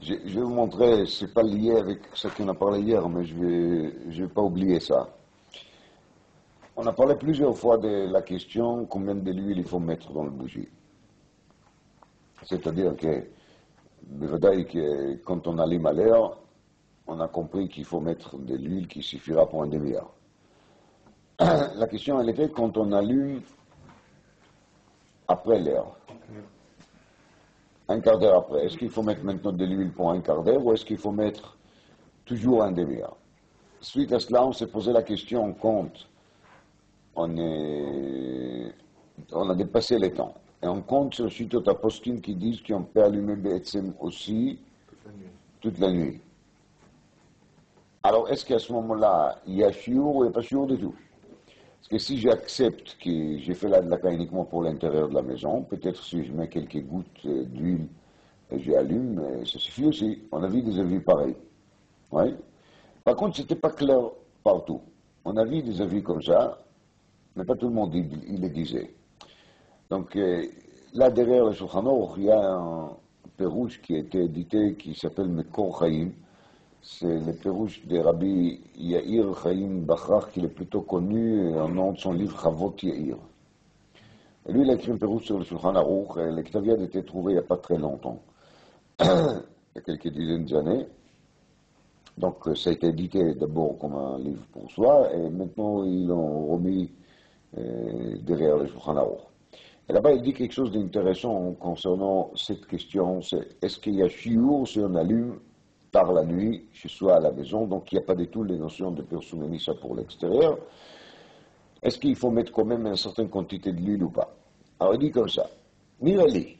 Je vais vous montrer, c'est pas lié avec ce qu'on a parlé hier, mais je vais pas oublier ça. On a parlé plusieurs fois de la question combien de l'huile il faut mettre dans le bougie. C'est-à-dire que, bevadaï, que quand on allume à l'air, on a compris qu'il faut mettre de l'huile qui suffira pour un demi-heure. La question, elle était quand on allume après l'heure. Un quart d'heure après. Est-ce qu'il faut mettre maintenant de l'huile pour un quart d'heure ou est-ce qu'il faut mettre toujours un demi-heure? Suite à cela, on s'est posé la question quand on a dépassé les temps. Et on compte sur Shitot Aposkim qui disent qu'on peut allumer Be'etzem aussi toute la nuit. Alors, est-ce qu'à ce moment-là, il y a shiur ou il n'y a pas shiur du tout? Parce que si j'accepte que j'ai fait la dlaka uniquement pour l'intérieur de la maison, peut-être si je mets quelques gouttes d'huile et j'allume, ça suffit aussi. On a vu des avis pareils. Ouais. Par contre, c'était pas clair partout. On a vu des avis comme ça, mais pas tout le monde il les disait. Donc, là, derrière le Shulchan Aruch, il y a un pérouche qui a été édité qui s'appelle Mekor Chaim. C'est le pérouche de Rabbi Yair Chaim Bachrach, qui est plutôt connu en nom de son livre Chavot Yair. Et lui, il a écrit un pérouche sur le Shulchan Aruch, et le Ktav Yad a été trouvé il n'y a pas très longtemps, il y a quelques dizaines d'années. Donc, ça a été édité d'abord comme un livre pour soi, et maintenant, ils l'ont remis derrière le Shulchan Aruch. Et là-bas, il dit quelque chose d'intéressant concernant cette question, c'est est-ce qu'il y a shiur si on allume par la nuit, chez soi à la maison, donc il n'y a pas du tout les notions de personnalisme pour l'extérieur. Est-ce qu'il faut mettre quand même une certaine quantité de l'huile ou pas? Alors il dit comme ça, Mirali,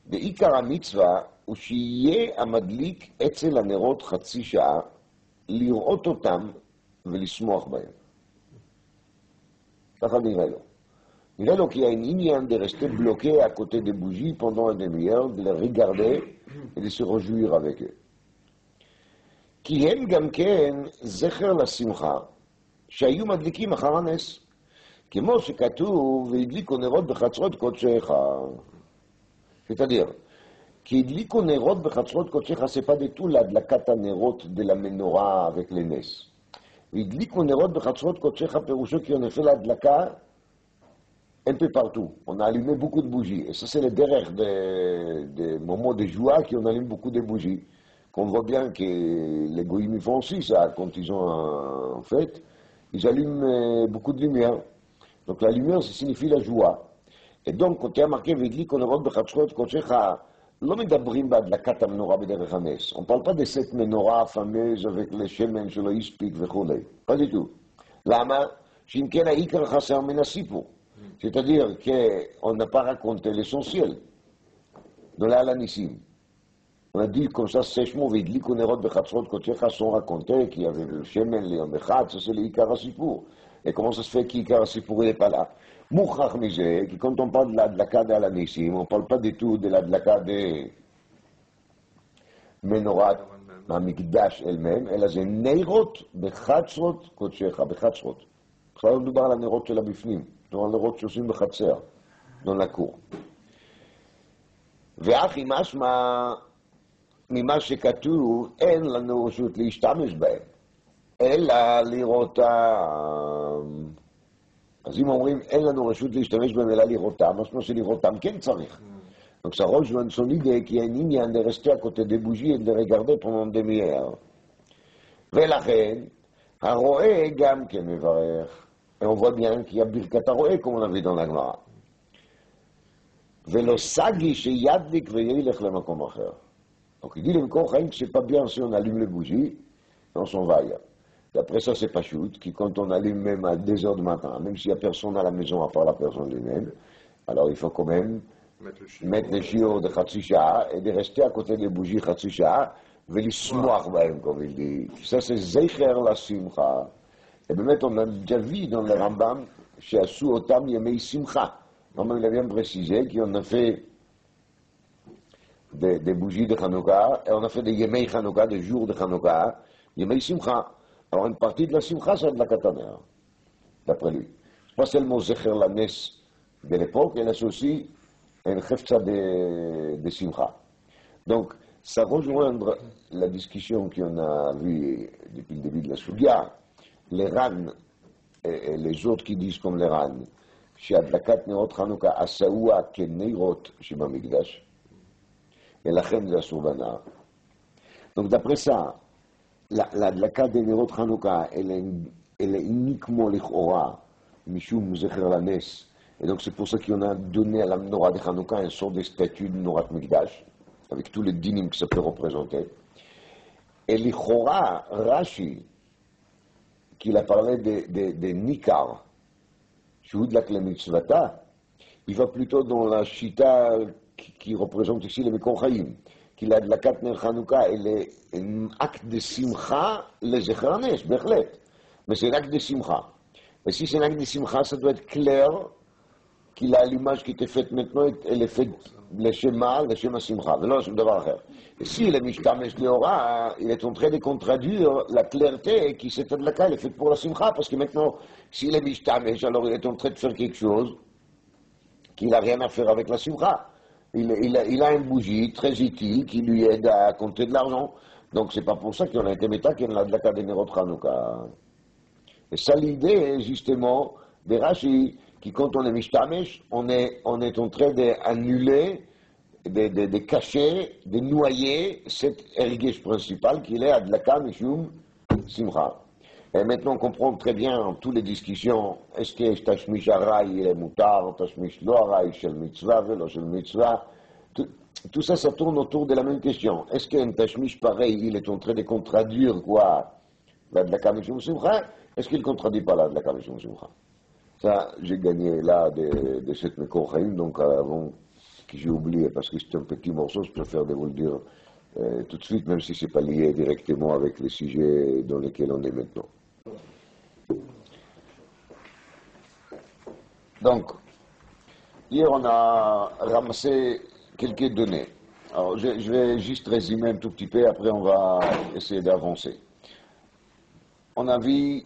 de Ikara Mitzvah, ou שיהיה המדליק אצל הנרות חצי שעה, לראות אותם ולשמוח בהם. ככה נראה לו. נראה לו qu'il y a une ignan de rester bloqué à côté des bougies pendant une demi-heure, de les regarder et de se réjouir avec eux. כי הם גם כן זכר לשמחה שהיו מדליקים אחר הנס. כמו שכתוב, והדליקו נרות בחצרות קודשך. C'est-à-dire, כי הדליקו נרות בחצרות קודשך, c'est pas du tout להדלקת הנרות de la menorah avec les נס. והדליקו נרות בחצרות קודשך, פירושו כי on a fait להדלקה un peu partout. On a allumé beaucoup de bougies. Et ça, c'est le derrière des moments de joie qu'on allume beaucoup de bougies. Qu'on voit bien que les goïms font aussi ça. Quand ils ont en fête, ils allument beaucoup de lumière. Donc la lumière, ça signifie la joie. Et donc, quand il y a marqué, Vidli, qu'on a b'chatzrot kodecha, לא מדברים בהדלקת המנורה בדרך הנס. On ne parle pas de cette menorah fameuse avec le shemen שלא הספיק וכו'. Pas du tout. למה? שאם כן העיקר חסר מן הסיפור. C'est-à-dire qu'on n'a pas raconté l'essentiel de la Alanissim. On a dit comme ça sèchement, Vidlik ou Nerot Bechatzrot Kochecha sont racontés qu'il y avait le Shemen, Léon Bechat, ça c'est l'Ikar HaSipur. Et comment ça se fait qu'Ikar HaSipur n'est pas là? Mouchach Mizé, qui quand on parle de la Dlaka de Alanissim, on ne parle pas du tout de la Dlaka de Menorat, Mikdash elle-même, elle a des Neirot Bechatzrot Kochecha, Bechatzrot. Ça on parle de la Neirot de la Bifnim. dans le roc שעושים בחצר, dans la cour. ואחי משמע ממה שכתוב, אין לנו רשות להשתמש בהם, אלא לראותם. אז אם אומרים, אין לנו רשות להשתמש בהם, אלא לראותם, משמע שלראותם כן צריך. Donc ça rejoint son idée qu'il y a une ignan de rester à côté des bougies et de les regarder pendant des demi-heure. ולכן, הרואה גם כן מברך. Et on voit bien qu'il y a Birkat HaRoé, comme on a vu dans la Gemara. Velo sagi sheyadlik veyelech lemakom acher. Donc il dit le Mekor Chaim que c'est pas bien si on allume les bougies, et on s'en va ailleurs. D'après ça, c'est pas shoot, qui quand on allume même à 2 heures du matin, même s'il y a personne à la maison à part la personne lui-même, alors il faut quand même mettre le shiur de Chatsi Sha'a et de rester à côté des bougies Chatsi Sha'a, velismoach bahem, comme il dit. Ça, c'est Zeicher la Simcha. Et bien, on a déjà vu dans le Rambam, chez Asu Otam Yemei Simcha. Rambam, il a bien précisé qu'on a fait des bougies de Hanouka, et on a fait des Yemei Hanouka, des jours de Hanouka, Yemei Simcha. Alors, une partie de la Simcha, c'est de la Kataner, d'après lui. Pas seulement Zecher la Nes de l'époque, elle a aussi un Chefza de Simcha. Donc, Ça rejoindre la discussion qu'on a vue depuis le début de la Sougia, les RAN et les autres qui disent comme les RAN, שהדלקת נרות חנוכה עשאוה כנרות שבמקדש, ולכן זה אסור בהנאה. Donc d'après ça, l'adlaka des Nerot Hanouka, elle est uniquement l'Ichora, Mishum Zecher Lanes. Et donc c'est pour ça qu'on a donné à la Menorah de Hanouka un sort de statut de Norat Mikdash, avec tous les dynimes que ça peut représenter. Et l'Ichora, Rashi, qu'il a parlé de Nikar, Shehudlak le Mitzvata, il va plutôt dans la Shita qui représente ici les Mekor Chaim. Qu'il a de la Katner Hanouka, elle est un acte de simcha, les Zecharanes, Bechlet. Mais c'est un acte de simcha. Mais si c'est un acte de simcha, ça doit être clair qu'il a l'image qui était faite maintenant, elle est faite le Shema Simcha. Mais non, c'est d'abord affaire. Et si le Mishtamesh Leora, il est en train de contradire la clarté qui s'est de la cas, elle est faite pour la simcha, parce que maintenant, s'il est Mishtamesh, alors il est en train de faire quelque chose qui n'a rien à faire avec la simcha. Il a une bougie très utile qui lui aide à compter de l'argent. Donc c'est pas pour ça qu'on a été méta qu'il y a de la cas des Nerot Hanouka. Et ça l'idée, justement, des Rashi, qui quand on est Mishtamesh, on est en train d'annuler, de cacher, de noyer cet erguage principal qu'il est à de la cas Mishum Simcha. Et maintenant on comprend très bien toutes les discussions, est-ce que Tashmish Arai il est moutar, Tashmish lo Arai, Shel Mitzvah, Velo Shel Mitzvah. Tout ça, ça tourne autour de la même question. Est-ce qu'un Tashmish pareil, il est en train de contradire quoi la Dlaka Mishum Simcha? Est-ce qu'il ne contredit pas la Dlaka Mishum Simcha? Ça, j'ai gagné là de cette Mekor Chaim, donc avant que j'ai oublié, parce que c'est un petit morceau, je préfère de vous le dire tout de suite, même si ce n'est pas lié directement avec les sujets dans lesquels on est maintenant. Donc, hier on a ramassé quelques données. Alors, je vais juste résumer un tout petit peu, après on va essayer d'avancer. On a vu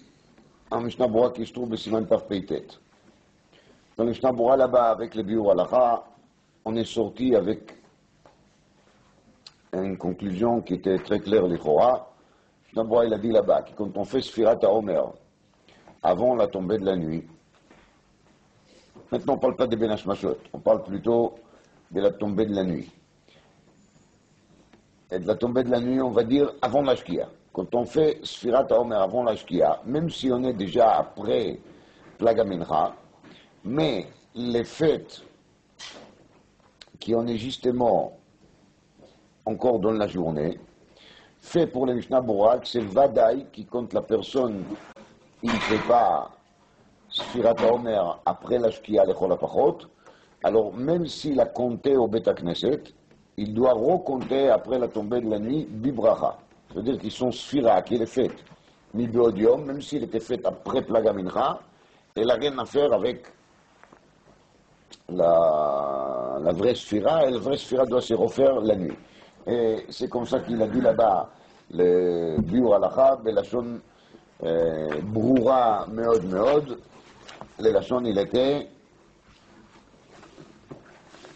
un Mishnah Bora qui se trouve au Siman Taf Peitet. Dans le Mishnah Bora là-bas, avec le Biur Halacha, on est sorti avec une conclusion qui était très claire, les Chora. Mishnah Bora, il a dit là-bas que quand on fait Sfirat HaOmer, avant la tombée de la nuit, maintenant on ne parle pas des Ben Hashmashot, on parle plutôt de la tombée de la nuit. Et de la tombée de la nuit, on va dire avant la Shkia. Quand on fait Sfirat HaOmer avant la Shkia, même si on est déjà après Plaga Mincha, mais les fêtes qui en est justement encore dans la journée, fait pour les Mishnah Bora, c'est le Vadaï qui compte la personne, il ne fait pas Sfirat HaOmer après la Shkia Lechol HaPachot, alors même s'il a compté au Bet HaKnesset, il doit recompter après la tombée de la nuit Bibracha. C'est-à-dire qu'ils sont Sfira, qui est faite Mi-Beodium, même s'il était fait après Plaga Mincha, elle n'a rien à faire avec la vraie Sfira, et la vraie Sfira doit se refaire la nuit. Et c'est comme ça qu'il a dit là-bas, le Biur Halacha, Belashon Broura Meod Meod, le Lashon il était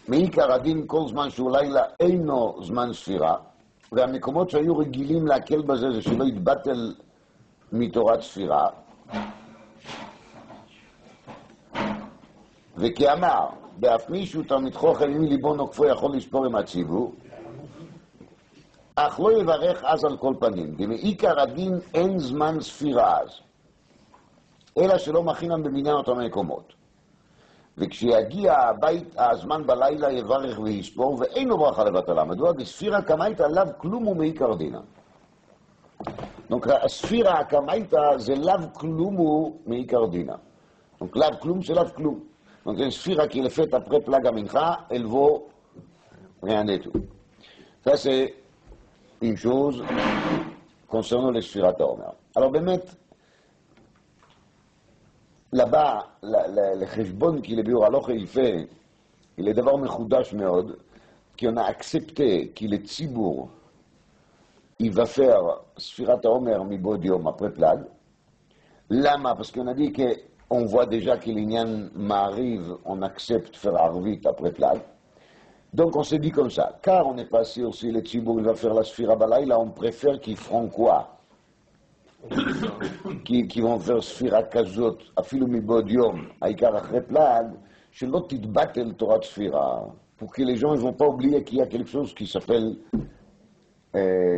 מעיקר הדין כל זמן שהוא לילה אינו זמן ספירה, והמקומות שהיו רגילים להקל בזה זה שלא יתבטל מתורת ספירה. וכאמר, באף מישהו תלמיד חוכם אם ליבו נוקפו יכול לספור עם הציבור, אך לא יברך אז על כל פנים, כי מעיקר הדין אין זמן ספירה אז, אלא שלא מכינם במניין אותם מקומות. וכשיגיע הבית, הזמן בלילה יברך ויספור, ואין לו ברכה לבטלה. מדוע? בספירה קמייתא לאו כלום ומעיקר דינא. Donc הספירה הקמייתא זה לאו כלום ומעיקר דינא. Donc לאו כלום c'est לאו כלום. Donc une sphira qui est faite après Plaga Mincha, elle vaut rien du tout. Ça c'est une chose concernant les Sfirat HaOmer. Alors באמת, là-bas, le חשבון qui le Biur Halacha il fait, il est d'abord מחודש מאוד, qu'on a accepté que le Tzibour, il va faire Sfirat HaOmer mi-bod yom après Plag. Lama, parce qu'on a dit qu'on voit déjà que l'Inyan m'arrive, on accepte faire Arvit après Plag. Donc on s'est dit comme ça, car on n'est pas sûr si le Tzibour va faire la Sphira Balaïla, on préfère qu'ils feront quoi? Qui vont faire Sphira Kazot, Afilu Mibod Yom, Aïkar Achreplad, שלא תתבטל תורת ספירה, pour que les gens ne vont pas oublier qu'il y a quelque chose qui s'appelle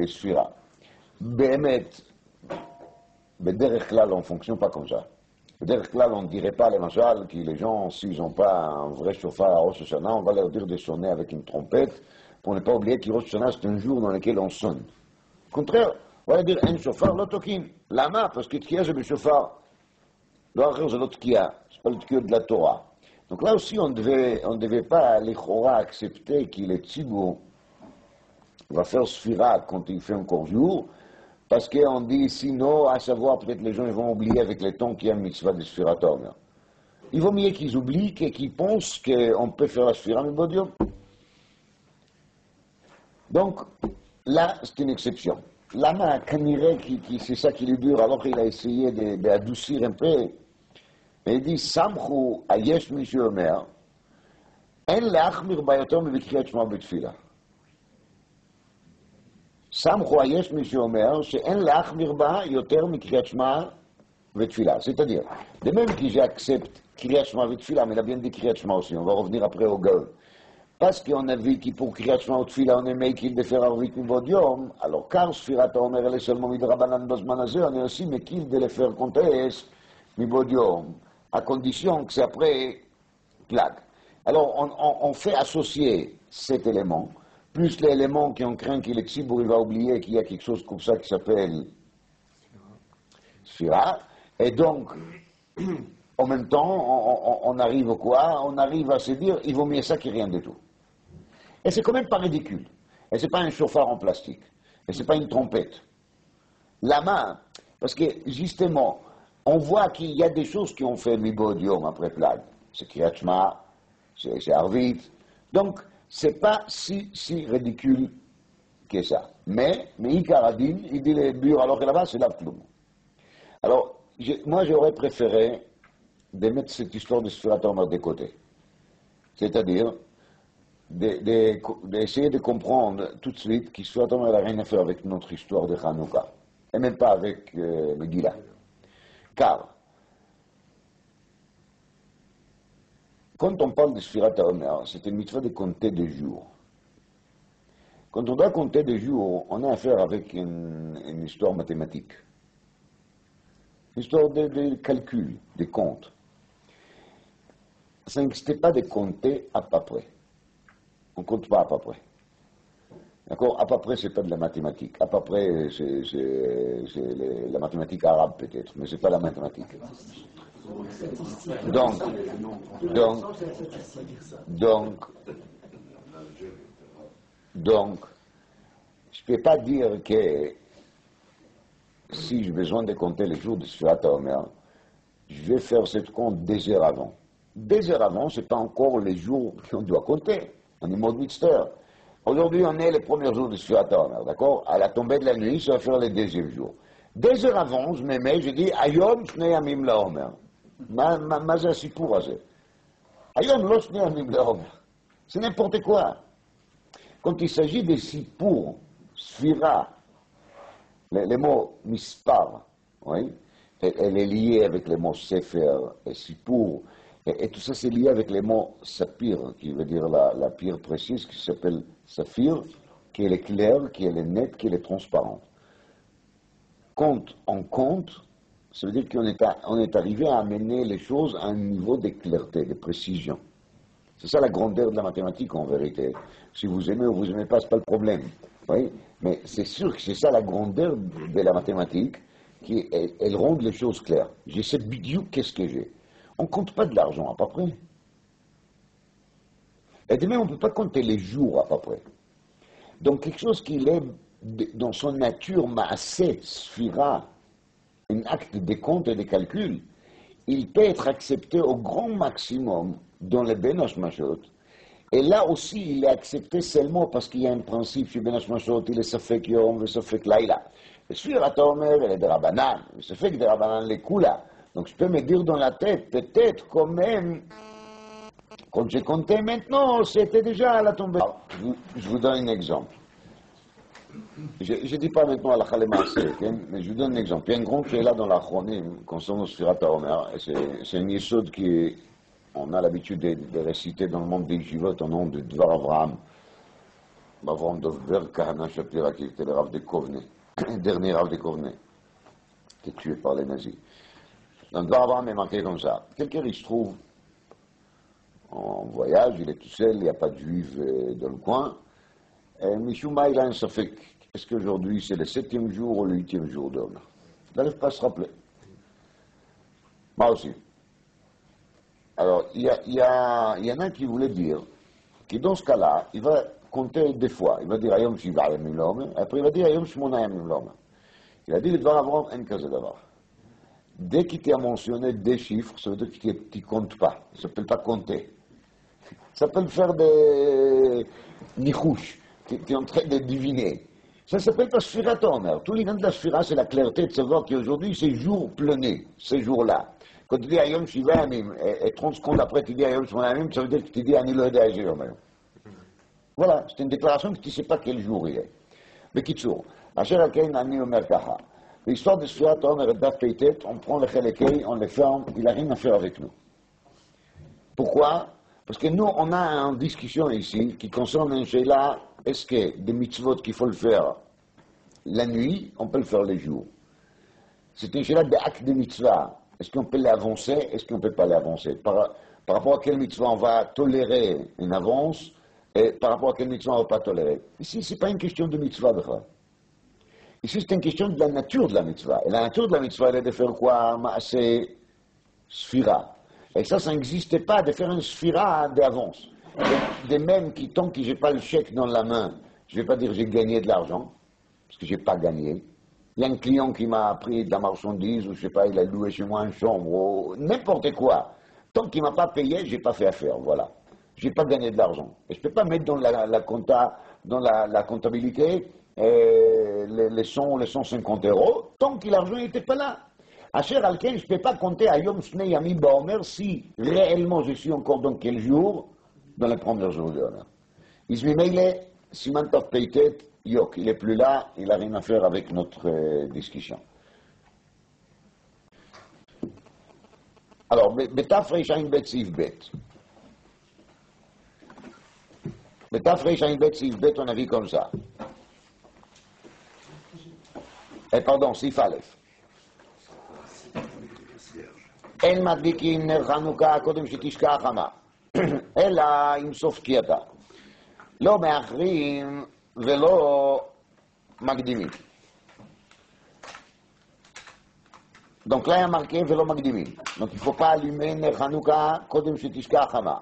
ספירה. באמת, בדרך כלל on ne fonctionne pas comme ça. בדרך כלל on ne dirait pas למשל que les gens, s'ils n'ont pas un vrai chauffard à Rosh Hashanah, on va leur dire de sonner avec une trompette pour ne pas oublier que Rosh Hashanah c'est un jour dans lequel on sonne. Au contraire, on va leur dire un chauffard, לא תוקעים. למה? parce que תקיעה זה בשופר. לא אחר זה לא תקיעה, c'est pas le תקיעה de la Torah. Donc là aussi, on ne devait pas, les Chora, accepter qu'il est Tzibour va faire Sphira quand il fait encore jour, parce qu'on dit sinon, à savoir, peut-être les gens ils vont oublier avec le temps qu'il y a une mitzvah de Sphira Tomer. Il vaut mieux qu'ils oublient et qu'ils pensent qu'on peut faire la Sphira Mibodium. Donc, là, c'est une exception. Lama, Kanire, c'est ça qui lui dure, alors qu'il a essayé d'adoucir un peu. Et il dit, Samchu ayesh mi sheomer, en leachmir ba yoter mibkriyat shema betfila. Samchu ayesh mi sheomer, she'en leachmir ba yoter mikriyat shema betfila. C'est-à-dire, de même que j'accepte kriyat shema betfila, mais il a bien dit kriyat shema aussi, on va revenir après au Gaon. Parce qu'on a vu que pour kriyat shema betfila, on aimait qu'il de faire arvit mivod yom, alors car Sfirat HaOmer, elle est seulement midrabanan bazman hazeh, on est aussi mekil de le faire contest mivod yom, à condition que c'est après plaque. Alors, on fait associer cet élément, plus l'élément qu'on craint qu'il est Tzibour, il va oublier qu'il y a quelque chose comme ça qui s'appelle Sphira, et donc, en même temps, on arrive à quoi? On arrive à se dire, il vaut mieux ça que rien du tout. Et c'est quand même pas ridicule. Et c'est pas un chauffard en plastique. Et c'est pas une trompette. La main, parce que, justement, on voit qu'il y a des choses qui ont fait Mibod Yom après Plag. C'est Kriyat Shema, c'est Arvit. Donc, c'est pas si ridicule que ça. Mais Ikar Adin, il dit les burs alors que là-bas, c'est l'Avkloum. Alors, moi, j'aurais préféré de mettre cette histoire de Sfirat HaOmer de côté. C'est-à-dire, d'essayer de comprendre tout de suite que Sfirat HaOmer n'a rien à faire avec notre histoire de Hanouka. Et même pas avec Megillah. Car, quand on parle de Sfirat HaOmer, c'est une mitzvah de compter des jours. Quand on doit compter des jours, on a affaire avec une histoire mathématique. Une histoire de calcul, de compte. Ça n'existe pas de compter à peu près. On ne compte pas à peu près. D'accord? À peu près, c'est pas de la mathématique. À peu près, c'est la mathématique arabe peut-être, mais c'est pas la mathématique. Donc, je ne peux pas dire que si j'ai besoin de compter les jours de Sfirat HaOmer, je vais faire cette compte des heures avant. Des heures avant, ce n'est pas encore les jours qu'on doit compter. On est mode Mitzter. Aujourd'hui, on est les premiers jours de Sfirat HaOmer, d'accord? À la tombée de la nuit, ça va faire le deuxième jour. 2 heures avant, je me mets, je dis, Ayom Shnei Yamim LaOmer. Ma זה הסיפור הזה. היום לא 2 ימים לעומר. C'est n'importe quoi. Quand il s'agit de sipour, sphira, les mots mispar, oui, elle est liée avec les mots sefer et sipour, et tout ça c'est lié avec les mots saphir, qui veut dire la pierre précise, qui s'appelle saphir, qui est claire, qui est nette, qui est transparente. Quand on compte, ça veut dire qu'on est arrivé à amener les choses à un niveau de clarté, de précision. C'est ça la grandeur de la mathématique en vérité. Si vous aimez ou vous n'aimez pas, ce n'est pas le problème. Oui? Mais c'est sûr que c'est ça la grandeur de la mathématique, elle rend les choses claires. Je sais bien qu'est-ce que j'ai. On ne compte pas de l'argent à peu près. Et de même, on ne peut pas compter les jours à peu près. Donc quelque chose qui est dans son nature maaseh, sphira, un acte de compte et de calcul, il peut être accepté au grand maximum dans les Ben Hashmashot. Et là aussi, il est accepté seulement parce qu'il y a un principe chez Ben Hashmashot, il est Safek Yom et Safek Laila. Et Sfirat HaOmer, elle est de Rabbanan, Safek de Rabbanan les Kula. Donc je peux me dire dans la tête, peut-être quand même Quand j'ai compté maintenant, c'était déjà à la tombée. Alors, je vous donne un exemple. Je ne dis pas maintenant à la Khalemasse, mais je vous donne un exemple. Il y a un grand qui est là dans la Chronim, concernant Sfirat HaOmer, et c'est un yesod on a l'habitude de réciter dans le monde des Yeshivot au nom de Dvar Avraham. Avraham Dovber Kahana Shapira, qui était le Rav de Kovne, le dernier Rav de Kovne, qui est tué par les nazis. Dans Dvar Avraham est marqué comme ça. Quelqu'un, il se trouve en voyage, il est tout seul, il n'y a pas de juifs dans le coin. Et Mishuma, il a un safek. Est-ce qu'aujourd'hui c'est le 7e jour ou le 8e jour d'Omer? Il n'arrive pas à se rappeler. Moi aussi. Alors, il y en a qui voulait dire que dans ce cas-là, il va compter deux fois. Il va dire Ayom Shiva Yamim L'Omer, après il va dire Ayom Shmona Yamim L'Omer. Il a dit le Dvar Avraham en kaze davar. Dès qu'il t'a mentionné des chiffres, ça veut dire que tu ne comptes pas. Ça ne s'appelle pas compter. Ça s'appelle faire des nichouches. Tu es en train de deviner. Ça s'appelle pas Sfirat HaOmer. Tout l'idée de la Sfira, c'est la clarté de savoir qu'aujourd'hui, c'est jour plené, ces jours-là. Quand tu dis Ayom Shiva Yamim, et 30 secondes après tu dis Ayom Shmona Yamim, ça veut dire que tu dis Ani Lo Yodea Omer. Voilà, c'est une déclaration que tu ne sais pas quel jour il est. Mais Kitsour, Asher Akein Ani Omer Kaha. L'histoire de Sfirat HaOmer et Daf Peitet, on prend les Chelekei, on les ferme, il n'a rien à faire avec nous. Pourquoi? Parce que nous, on a une discussion ici qui concerne un Sheila. Est-ce que des mitzvot qu'il faut le faire la nuit, on peut le faire les jours? C'est un Sheila d'actes de mitzvah. Est-ce qu'on peut l'avancer? Est-ce qu'on ne peut pas l'avancer? Par rapport à quel mitzvah on va tolérer une avance et par rapport à quel mitzvah on ne va pas tolérer. Ici, ce n'est pas une question de mitzvah. Ici, c'est une question de la nature de la mitzvah. Et la nature de la mitzvah, elle est de faire quoi? Maaseh Sfira. Et ça n'existait pas de faire une sphira d'avance. De même qui, tant que je n'ai pas le chèque dans la main, je ne vais pas dire j'ai gagné de l'argent, parce que je n'ai pas gagné. Il y a un client qui m'a pris de la marchandise, ou je ne sais pas, il a loué chez moi une chambre, ou n'importe quoi. Tant qu'il ne m'a pas payé, je n'ai pas fait affaire, voilà. Je n'ai pas gagné de l'argent. Et je ne peux pas mettre dans la comptabilité les 150 euros, tant que l'argent n'était pas là. Asher Alken, je ne peux pas compter à Yom Shnei Yamim Ba'omer si réellement je suis encore dans quel jour? Dans les premiers jours de l'honneur. Ismimeile, Siman Tov Peitet, Yok, il n'est plus là, il n'a rien à faire avec notre discussion. Alors, Betaf Reishain Bet Sif Bet. Betaf Reishain Bet Sif Bet, on a vu comme ça. Pardon, Sif Aleph. אין מדליקים נר חנוכה קודם שתשקע החמה, אלא עם סוף תקייתה. לא מאחרים ולא מקדימים. Donc là, il y a marqué ולא מקדימים. Donc il ne faut pas allumer נר חנוכה קודם שתשקע החמה.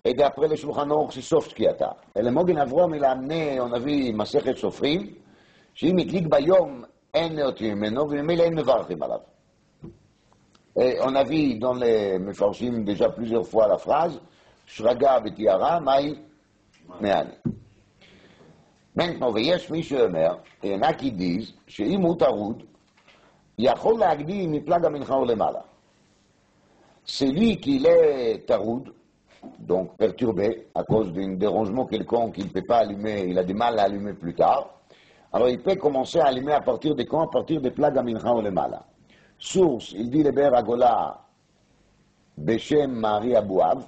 Et d'après le Shulchan Aruch, c'est סוף תקייתה. אלא מוגן אברהם il a amené, on a vu מסכת סופרים, שאם הדליק ביום אין נאותים ממנו, וממילא אין מברכים עליו. Et on a vu dans les Mefarshim déjà plusieurs fois la phrase Shraga v'tiara maï me'ani. Maintenant, veyesh michel omer, et il y en a qui disent שאם הוא טרוד, יכול להקדים מפלג המנחה ולמעלה. Celui qui est taroud, donc perturbé à cause d'un dérangement quelconque qu'il ne peut pas allumer, il a du mal à allumer plus tard, alors il peut commencer à allumer à partir de quand? À partir de plag amincha ulemala. Source, il dit le Ber Agola, Beshem Mari Abouav. Vous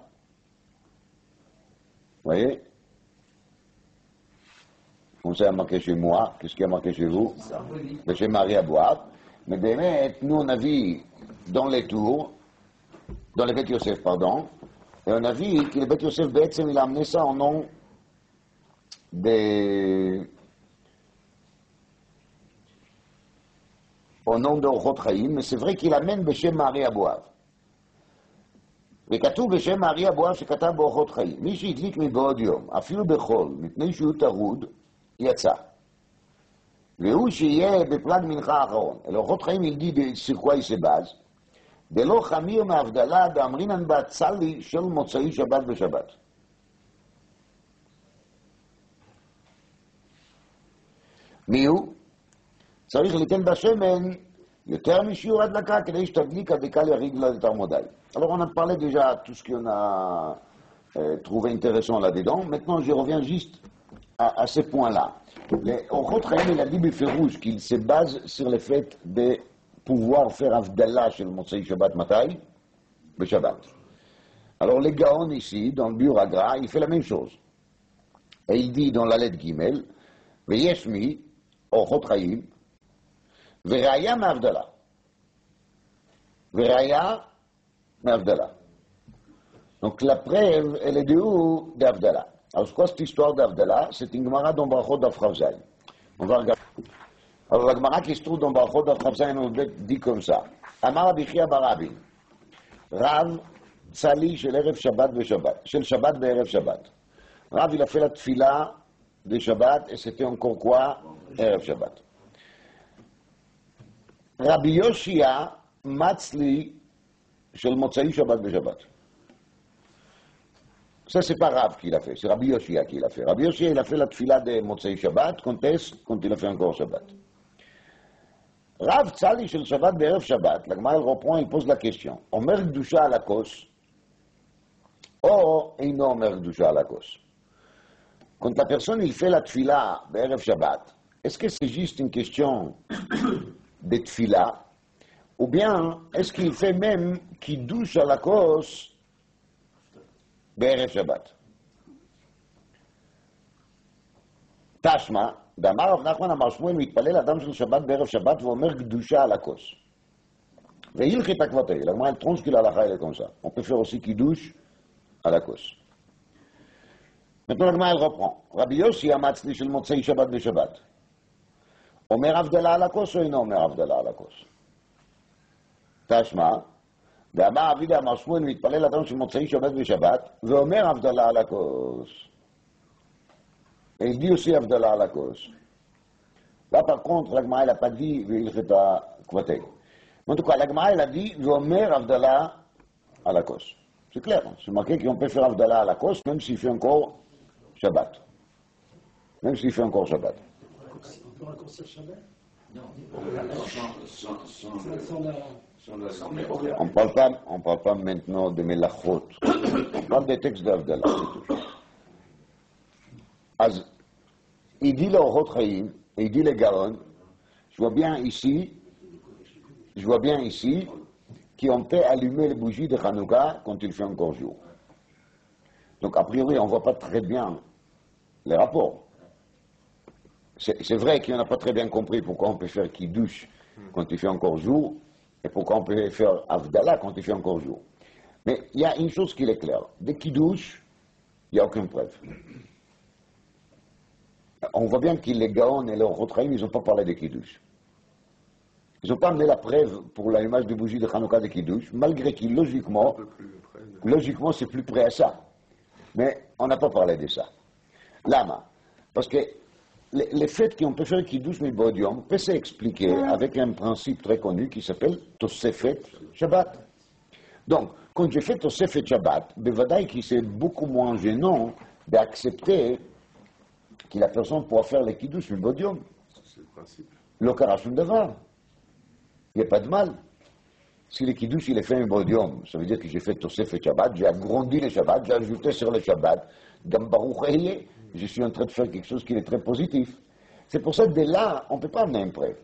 voyez? Comme ça, il y a marqué chez moi. Qu'est-ce qu'il y a marqué chez vous? Beshem Mari Abouav. Mais bien, nous, on a vu dans les tours, dans les Beth Yosef, pardon, et on a vu que le Beth Yosef, il a amené ça en nom des. Au nom d'Orchot Chaim, mais c'est vrai qu'il amène Beshem Mari Abouav. וכתוב בשם הארי אבואב שכתב באורחות חיים. מי שהדליק מבעוד יום, אפילו בחול, מפני שהוא טרוד, יצא. והוא שיהיה בפלג מנחה האחרון. לאורחות חיים ילדי סירקואי סבאז, דלא חמיר מהבדלה דאמרינן בצלי של מוצאי שבת בשבת. מי הוא? צריך ליתן בשמן יותר משיעור הדלקה כדי שתדליק הדלקה יריד לה יותר מדי. Alors on a parlé déjà tout ce qu'on a trouvé intéressant là-dedans. Maintenant, je reviens juste à ce point-là. Orchot Chaim, il a dit Beferouche qu'il se base sur le fait de pouvoir faire Avdallah chez le Motzei Shabbat Matai, le Shabbat. Alors, le Gaon ici, dans le Biur Agra, il fait la même chose. Et il dit dans la lettre Gimel, Veyeshmi, Orchot Chaim, Veraya Mavdallah. Veraya Mavdallah. Donc la preuve, elle est de où? D'Avdallah. Alors, c'est quoi cette histoire d'Avdallah? C'est une Gemara dans Brachot d'Afravzaï. On va regarder. Alors, la Gemara qui se trouve dans Brachot d'Afravzaï, on dit comme ça. Amar Abichia Barabi. Rav Tzali shel Erev Shabbat ve'Shabbat. Shel Shabbat ve'Erev Shabbat. Rav, il a fait la tfila de Shabbat, et c'était encore quoi? Erev Shabbat. Rabbi Yoshia Matzli shel Motzai Shabbat ve'Shabbat. Ça, c'est pas Rav qui l'a fait, c'est Rabbi Yoshia qui l'a fait. Rabbi Yoshia, il a fait la tfila de Motzei Shabbat, quand il a fait encore Shabbat. Rav Tzali shel Shabbat be'erev Shabbat, la Gemara, elle reprend, il pose la question. Omer Gdusha à la kos, ou eino Omer Gdusha à la kos. Quand la personne, il fait la tfila be'erev Shabbat, est-ce que c'est juste une question de tfila, ou bien est-ce qu'il fait même kiddush à la kos בערב שבת. תשמע, דאמר רב נחמן אמר שמואל, מתפלל אדם של שבת בערב שבת ואומר קדושה על הכוס. והילכית הכבתי, לגמרי elle tronche que l'halakha elle est comme ça. On peut faire aussi kiddush à la kos. Maintenant l'agma elle reprend. Rabbi Yossi המצלי של מוצאי שבת בשבת. אומר הבדלה על הכוס או אינו אומר הבדלה על הכוס? תשמע, ואמר אבי דאמר שמואל, מתפלל אדם של מוצאי שבת ושבת, ואומר הבדלה על הכוס. Et il dit aussi הבדלה על הכוס. Là, par contre, l'agma elle n'a pas dit והילכת הכבתי. En tout cas, l'agma elle a dit ואומר הבדלה על הכוס. C'est clair, c'est marqué qu'on peut faire הבדלה על הכוס, même s'il fait encore Shabbat. Même s'il fait encore Shabbat. On peut raccourcir Shabbat? Non, on parle pas maintenant de Melachot. On parle des textes d'Avdallah, c'est tout. אז, il dit l'Orchot Chaim, et il dit le Gaon, je vois bien ici, qu'on peut allumer les bougies de Hanouka quand il fait encore jour. Donc, a priori, on ne voit pas très bien les rapports. C'est vrai qu'on n'a pas très bien compris pourquoi on peut faire Kiddush quand il fait encore jour, et pourquoi on peut faire Avdallah quand il fait encore jour. Mais il y a une chose qui est claire. De Kiddush, il n'y a aucune preuve. On voit bien que les Gaon et les Orchot Chaim, ils n'ont pas parlé de Kiddush. Ils n'ont pas amené la preuve pour l'allumage de bougies de Hanouka de Kiddush, malgré que logiquement, c'est plus près à ça. Mais on n'a pas parlé de ça. Lama. Parce que le fait qu'on peut faire Kiddush Mibodium peut s'expliquer avec un principe très connu qui s'appelle Tosefet Shabbat. Donc, quand je fais Tosefet Shabbat, bevadaï qui c'est beaucoup moins gênant d'accepter que la personne pourra faire le Kiddush Mibodium. C'est le principe. Le Karashun Davar. Il n'y a pas de mal. Si le Kiddush il est fait Mibodium, ça veut dire que j'ai fait Tosefet Shabbat, j'ai agrandi le Shabbat, j'ai ajouté sur le Shabbat, Gam Baruch Ehyeh. Je suis en train de faire quelque chose qui est très positif. C'est pour ça que de là, on ne peut pas amener un preuve.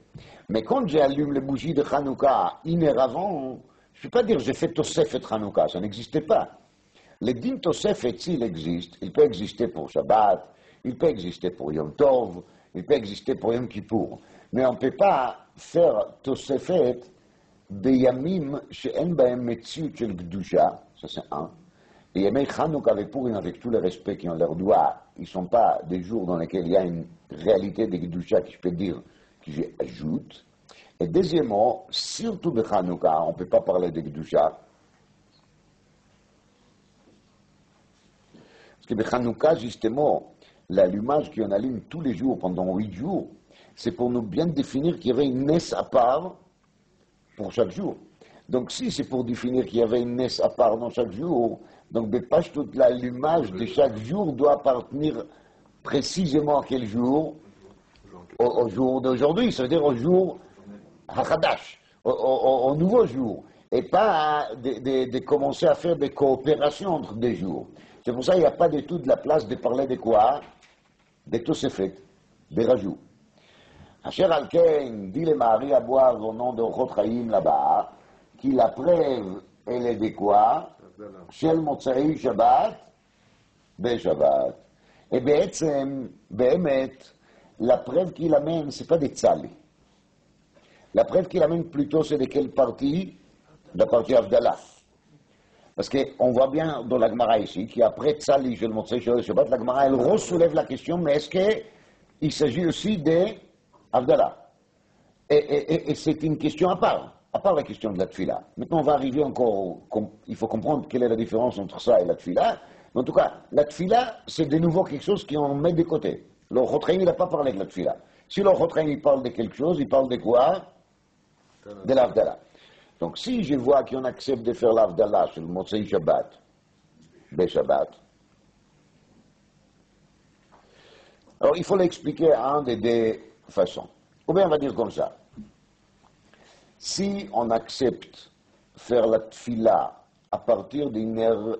Mais quand j'allume les bougies de Hanouka une heure avant, je ne peux pas dire j'ai fait Tosefet Hanouka, ça n'existait pas. Le din Tosefet, s'il existe, il peut exister pour Shabbat, il peut exister pour Yom Tov, il peut exister pour Yom Kippour. Mais on ne peut pas faire Tosefet beyamim she'en bahem metziut shel Gdusha, ça c'est un. Et Yemei Hanouka avec Purim, avec tout le respect qu'on leur doit, ils ne sont pas des jours dans lesquels il y a une réalité de Gdusha que je peux dire, que j'ajoute. Et deuxièmement, surtout de Hanouka, on ne peut pas parler de Gdusha. Parce que de Hanouka, justement, l'allumage qu'on allume tous les jours, pendant 8 jours, c'est pour nous bien définir qu'il y avait une messe à part pour chaque jour. Donc si c'est pour définir qu'il y avait une messe à part dans chaque jour, donc Bepach, toute l'allumage de chaque jour doit appartenir précisément à quel jour? Au jour d'aujourd'hui, c'est-à-dire au jour Hachadash, au nouveau jour, et pas de commencer à faire des coopérations entre des jours. C'est pour ça qu'il n'y a pas du tout de la place de parler de quoi? Des Tosefet, des rajouts. Asher Alken dit le mari à boire au nom de Ochot Chaim là-bas, qui la preuve, elle est de quoi? Shel Motzai Shabbat, Be Shabbat. Et בעצם, באמת, la preuve qu'il amène, c'est pas des tzali. La preuve qu'il amène plutôt, c'est de quelle partie? De la partie Avdallah. Parce qu'on voit bien dans la Gemara ici, qu'après tzali, Shel Motzai Shabbat, la Gemara, elle re-soulève la question, mais est-ce qu'il s'agit aussi de Avdallah? Et c'est une question à part la question de la tfila. Maintenant, on va arriver encore, il faut comprendre quelle est la différence entre ça et la tfila. Mais en tout cas, la tfila, c'est de nouveau quelque chose qu'on met de côté. Le Ochot Chaim, il n'a pas parlé de la tfila. Si le Ochot Chaim, il parle de quelque chose, il parle de quoi? De l'Avdallah. Donc, si je vois qu'on accepte de faire l'Avdallah sur le Motzei Shabbat, Be Shabbat, alors il faut l'expliquer à un des deux façons. Ou bien on va dire comme ça. Si on accepte faire la tfila à partir d'une heure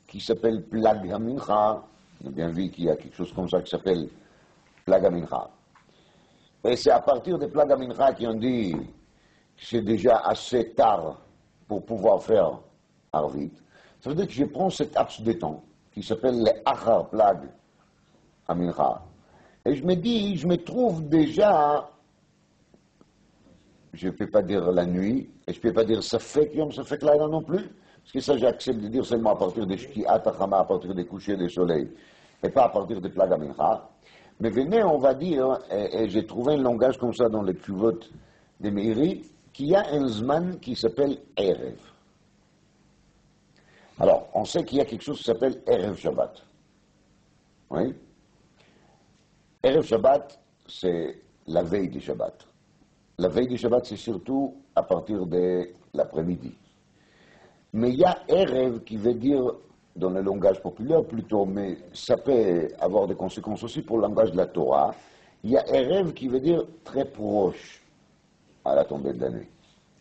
qui s'appelle Plag HaMincha, on a bien vu qu'il y a quelque chose comme ça qui s'appelle Plag HaMincha. Et c'est à partir de Plag HaMincha qu'on dit que c'est déjà assez tard pour pouvoir faire Arvit. Ça veut dire que je prends cet laps de temps qui s'appelle le Achar Plag HaMincha. Et je me dis, je me trouve déjà, je ne peux pas dire la nuit, et je ne peux pas dire Safek Yom, Safek Laila non plus, parce que ça j'accepte de dire seulement à partir de Shki'at HaChama, à partir des couchers du soleil, et pas à partir de Plag HaMincha. Mais venez, on va dire, et j'ai trouvé un langage comme ça dans les Tshuvot de Meiri, qu'il y a un Zman qui s'appelle Erev. Alors, on sait qu'il y a quelque chose qui s'appelle Erev Shabbat. Oui? Erev Shabbat, c'est la veille du Shabbat. La veille du Shabbat, c'est surtout à partir de l'après-midi. Mais il y a Erev qui veut dire, dans le langage populaire plutôt, mais ça peut avoir des conséquences aussi pour le langage de la Torah, il y a Erev qui veut dire très proche à la tombée de la nuit.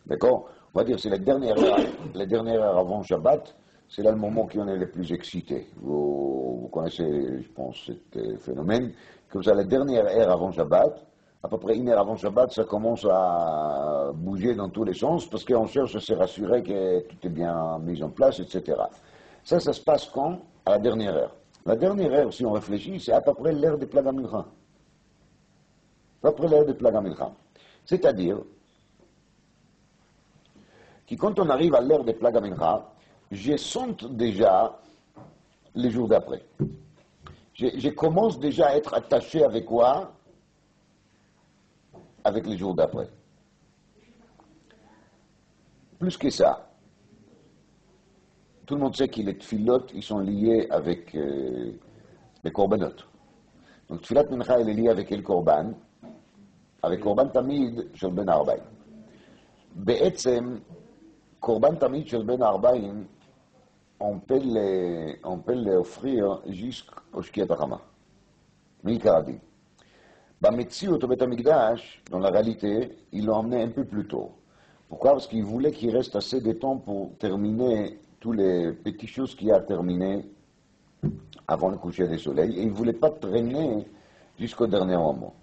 D'accord? On va dire c'est la dernière heure avant Shabbat, c'est là le moment qui en est le plus excité. Vous connaissez, je pense, ce phénomène. Comme ça, la dernière heure avant Shabbat, à peu près une heure avant Shabbat, ça commence à bouger dans tous les sens parce qu'on cherche à se rassurer que tout est bien mis en place, etc. Ça se passe quand? À la dernière heure. La dernière heure, si on réfléchit, c'est à peu près l'heure de Plag HaMincha. À peu près l'heure de Plag HaMincha. C'est-à-dire que quand on arrive à l'heure de Plag HaMincha, je sens déjà les jours d'après. Je commence déjà à être attaché avec quoi? Avec les jours d'après. Plus que ça, tout le monde sait que les tfilotes, ils sont liés avec les korbanot. Donc tfilat mincha, elle est liée avec quel korban? Avec korban tamid shel ben arba'im. Be'etzem, korban tamid shel ben arba'im, on peut les offrir jusqu'au Shkiat HaChama. Milkaradi. Bametziut au Beth Amikdash, dans la réalité, ils l'ont emmené un peu plus tôt. Pourquoi? Parce qu'ils voulaient qu'il reste assez de temps pour terminer tous les petites choses qu'il y a à terminer avant le coucher du soleil, et ils ne voulaient pas traîner jusqu'au dernier moment.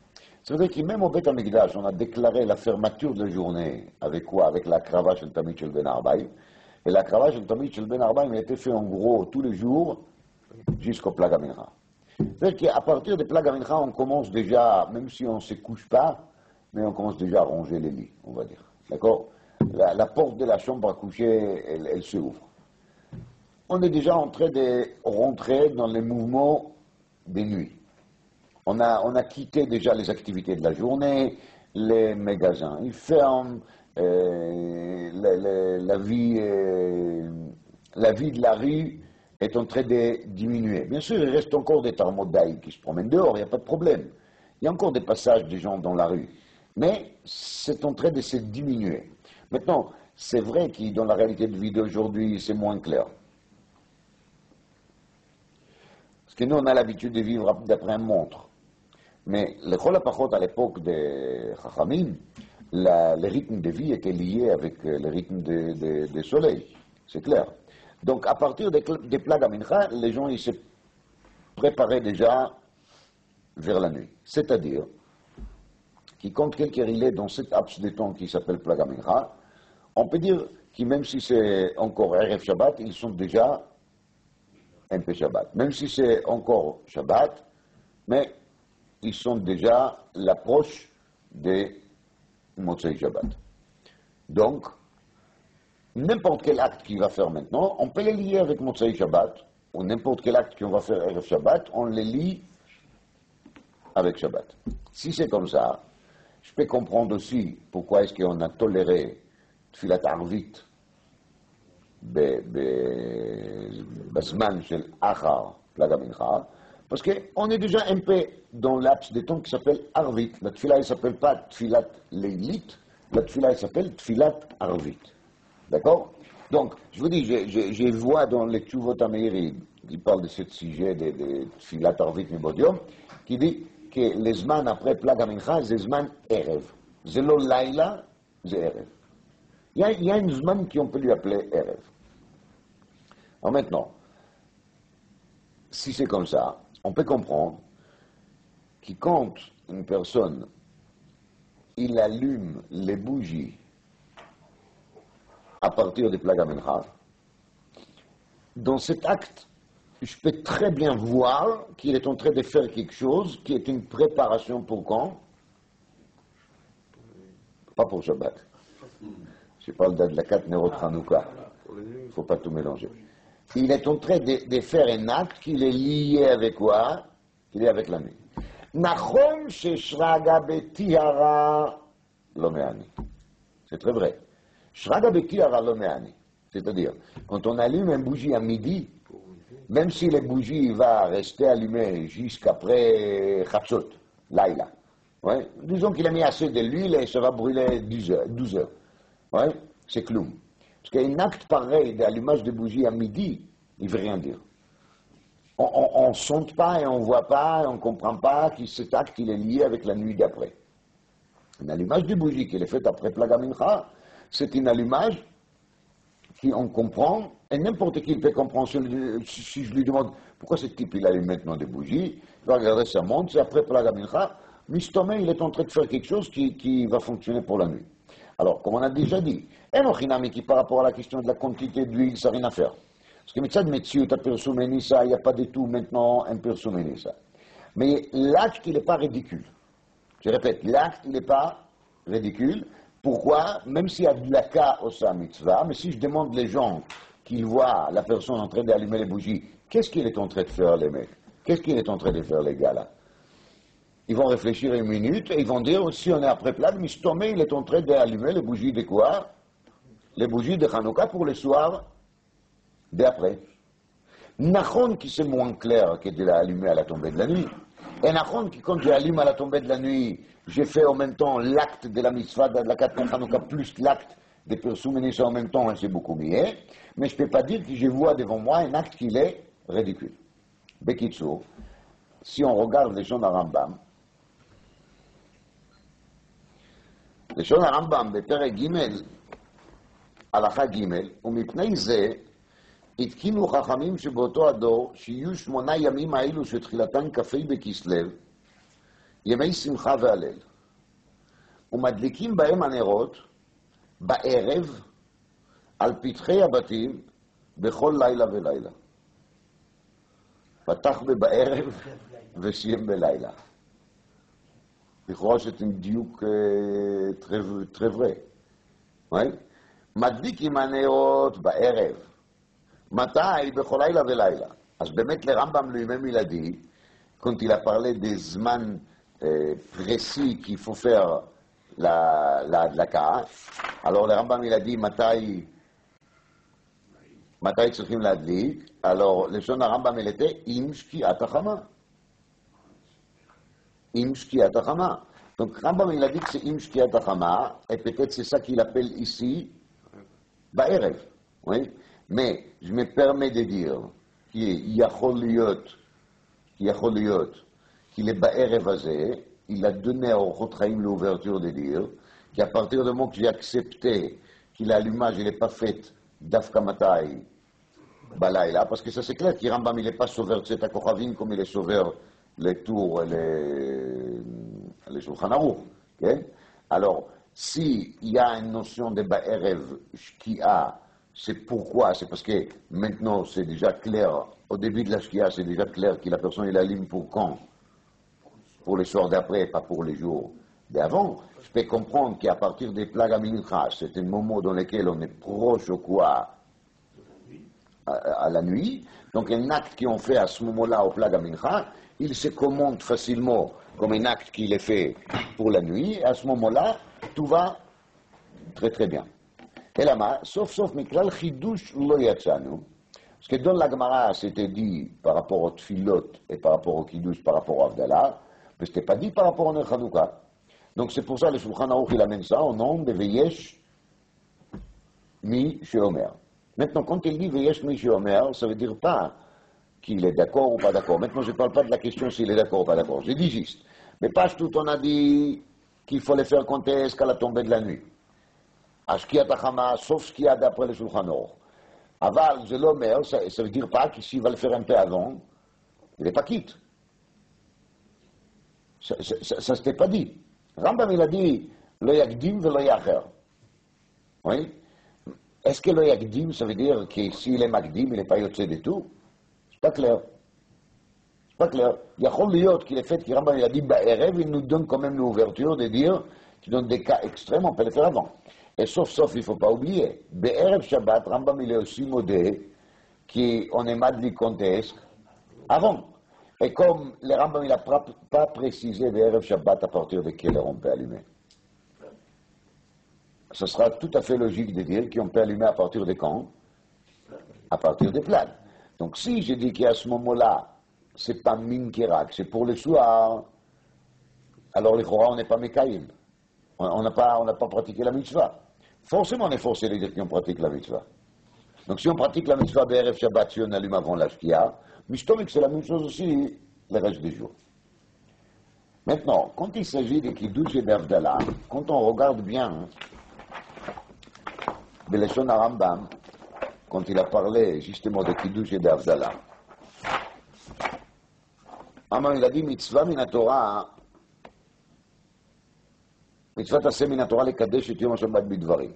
Ça veut dire que même au Beth Amikdash, on a déclaré la fermeture de la journée avec quoi? Avec la cravache de Tamid Shel Ben Arba'im. Et la cravache de Tamid Shel Ben Arba'im a été fait en gros tous les jours jusqu'au Plag HaMincha. C'est-à-dire qu'à partir de Plag HaMincha, on commence déjà, même si on ne se couche pas, mais on commence déjà à ranger les lits, on va dire. D'accord? La porte de la chambre à coucher, elle se ouvre. On est déjà en train de rentrer dans les mouvements des nuits. On a quitté déjà les activités de la journée, les magasins, ils ferment, la vie de la rue est en train de diminuer. Bien sûr, il reste encore des tarmodaïs qui se promènent dehors, il n'y a pas de problème. Il y a encore des passages des gens dans la rue. Mais c'est en train de se diminuer. Maintenant, c'est vrai que dans la réalité de vie d'aujourd'hui, c'est moins clair. Parce que nous, on a l'habitude de vivre d'après un montre. Mais le Chol HaPachot, à l'époque des Chachamim, le rythme de vie était lié avec le rythme du soleil. C'est clair. Donc, à partir des plats d'Amincha, les gens ils se préparaient déjà vers la nuit. C'est-à-dire, qui compte quelqu'un il est dans cet laps de temps qui s'appelle plat d'Amincha, on peut dire que même si c'est encore Erev Shabbat, ils sont déjà un peu Shabbat. Même si c'est encore Shabbat, mais ils sont déjà l'approche des Motzei Shabbat. Donc, n'importe quel acte qu'il va faire maintenant, on peut les lier avec Motzei Shabbat, ou n'importe quel acte qu'on va faire avec Shabbat, on les lie avec Shabbat. Si c'est comme ça, je peux comprendre aussi pourquoi est-ce qu'on a toléré Tfilat Arvit בזמן של אחר פלג המנחה, parce qu'on est déjà un peu dans l'axe de temps qui s'appelle Arvit. La tfila, elle ne s'appelle pas Tfilat Leilit, la tfila, elle s'appelle Tfilat Arvit. D'accord? Donc, je vous dis, je vois dans les Tshuvot HaMeirim, qui parle de ce sujet de Tfilat Arvit Mibodium, qui dit que les zman après Plag HaMincha, c'est zman Erev. C'est lo Laila, c'est Erev. Il y a une zman qu'on peut lui appeler Erev. Alors maintenant, si c'est comme ça, on peut comprendre que quand une personne, il allume les bougies à partir de Plag HaMincha, dans cet acte, je peux très bien voir qu'il est en train de faire quelque chose qui est une préparation pour quand? Pas pour Shabbat. Je parle d'Adlakat Nerot Hanouka. Il ne faut pas tout mélanger. Il est en train de faire un acte qui est lié avec quoi? Qui est avec la nuit. Nachon sheshraga betihara lo me'ani. C'est très vrai. Shraga betihara lo me'ani. C'est-à-dire, quand on allume une bougie à midi, même si la bougie va rester allumée jusqu'après Chatzot, Laila, ouais, disons qu'il a mis assez de l'huile et ça va brûler 12 heures. Ouais, c'est cloum. Parce qu'un acte pareil d'allumage de bougie à midi, il ne veut rien dire. On ne sente pas et on ne voit pas et on ne comprend pas que cet acte il est lié avec la nuit d'après. Un allumage de bougie qui est fait après Plag HaMincha, c'est un allumage qu'on comprend, et n'importe qui peut comprendre. Si je lui demande pourquoi ce type il allume maintenant des bougies, il va regarder sa montre, c'est après Plag HaMincha, Mistomé, il est en train de faire quelque chose qui va fonctionner pour la nuit. Alors, comme on a déjà dit, Enochinami qui par rapport à la question de la quantité d'huile, ça n'a rien à faire. Parce que Mitzad Metziut a persumé ça, il n'y a pas du tout maintenant un persumé ça. Mais l'acte, il n'est pas ridicule. Je répète, l'acte, il n'est pas ridicule. Pourquoi? Même s'il y a de la ka au sa mitzvah, mais si je demande les gens qu'ils voient la personne en train d'allumer les bougies, qu'est-ce qu'il est en train de faire les mecs? Qu'est-ce qu'il est en train de faire les gars là? Ils vont réfléchir une minute et ils vont dire, si on est après Plag, Mistomé, il est en train d'allumer les bougies de quoi? Les bougies de Hanouka pour le soir d'après. Nachon qui c'est moins clair que de l'allumer à la tombée de la nuit. Et Nachon qui quand j'allume à la tombée de la nuit, j'ai fait en même temps l'acte de la mitzvah de la 4 Hanouka plus l'acte de Persumeni en même temps, et c'est beaucoup mieux. Mais je ne peux pas dire que je vois devant moi un acte qui est ridicule. Bekitsour, si on regarde les gens de Rambam, לשון הרמב"ם בפרק ג' הלכה ג' ומפני זה התקינו חכמים שבאותו הדור שיהיו 8 ימים האלו שתחילתן כ"ה בכסלו ימי שמחה והלל ומדליקים בהם הנרות בערב על פתחי הבתים בכל לילה ולילה פתח בערב וסיים בלילה. לכאורה c'est un דיוק très vrai. מדליק עם הנרות בערב. מתי? בכל לילה ולילה. אז באמת לרמב"ם לימי מילדי, quand il a parlé des zman précis qu'il faut faire להדלקה, alors לרמב"ם il a dit מתי צריכים להדליק, alors לשון הרמב"ם il était עם שקיעת החמה. Im Shkiat HaChama. Donc Rambam il a dit que c'est Im Shkiat HaChama, et peut-être c'est ça qu'il appelle ici Ba'erev. Oui? Mais je me permets de dire qu'il est Ba'erev Azeh, il a donné au Chotraim l'ouverture de dire qu'à partir du moment que j'ai accepté que l'allumage n'est pas fait d'Afkamatai Balaïla, parce que ça c'est clair, Rambam il n'est pas sauveur de Tzeta Kochavim comme il est sauveur les tours et les Shulchan Aruch. Okay? Alors, s'il y a une notion de Ba'erev Shkia, c'est pourquoi? C'est parce que maintenant c'est déjà clair, au début de la Shkia, c'est déjà clair que la personne il allume pour quand? Pour les soirs d'après, pas pour les jours d'avant. Je peux comprendre qu'à partir des plages à Mincha, c'est un moment dans lequel on est proche au quoi? À la nuit. Donc un acte qu'on fait à ce moment-là au Plaga Mincha, il se commente facilement comme un acte qu'il est fait pour la nuit. Et à ce moment-là, tout va très très bien. Et là, sauf Miklal Chidush lo yatsanu. Parce que dans la Gemara, c'était dit par rapport au Tfilot et par rapport au Kiddush, par rapport au Avdallah, mais ce n'était pas dit par rapport au Ner Chanukah. Donc c'est pour ça que le Shulchan Aruch il amène ça au nom de Veyesh mi Sheomer. Maintenant, quand il dit Veyesh mi Sheomer, ça ne veut dire pas qu'il est d'accord ou pas d'accord. Maintenant, je ne parle pas de la question s'il est d'accord ou pas d'accord. Je dis juste. Mais pas tout, on a dit qu'il faut les faire compter jusqu'à la tombée de la nuit. Ashkiat Achama, sauf ce qu'il y a d'après le Shulchan Aruch. Aval, je l'omer, ça ne veut dire pas que s'il va le faire un peu avant, il n'est pas quitte. Ça ne s'était pas dit. Rambam, il a dit Lo yakdim ve lo yacher. Oui? Est-ce que le yakdim, ça veut dire que s'il est makdim, il n'est pas yotze du tout? C'est pas clair. C'est pas clair. Il y a Chol qui est fait, que Rambam, il a dit Ba'erev, il nous donne quand même l'ouverture de dire qu'il donne des cas extrêmes, on peut le faire avant. Et sauf, il ne faut pas oublier. Be'erev Shabbat, Rambam, il est aussi modé qu'on est madli contesque avant. Et comme le Rambam, il n'a pas précisé Be'erev Shabbat à partir de quelle heure on peut allumer. Ce sera tout à fait logique de dire qu'on peut allumer à partir de quand? À partir des plages. Donc si je dis qu'à ce moment-là, c'est pas Minkerak, c'est pour le soir, alors les Chora, on n'est pas Mekaïm. On n'a pas pratiqué la mitzvah. Forcément, on est forcé de dire qu'on pratique la mitzvah. Donc si on pratique la mitzvah BRF Shabbat, si on allume avant la Shkia, Mishtomik, c'est la même chose aussi le reste des jours. Maintenant, quand il s'agit de Kiddush et d'Avdallah, quand on regarde bien de Leshon Rambam, quand il a parlé justement de Kiddush et d'Avdallah, il a dit mitzvah min Torah, מצוות תעשה מן התורה לקדש את יום השבת בדברים.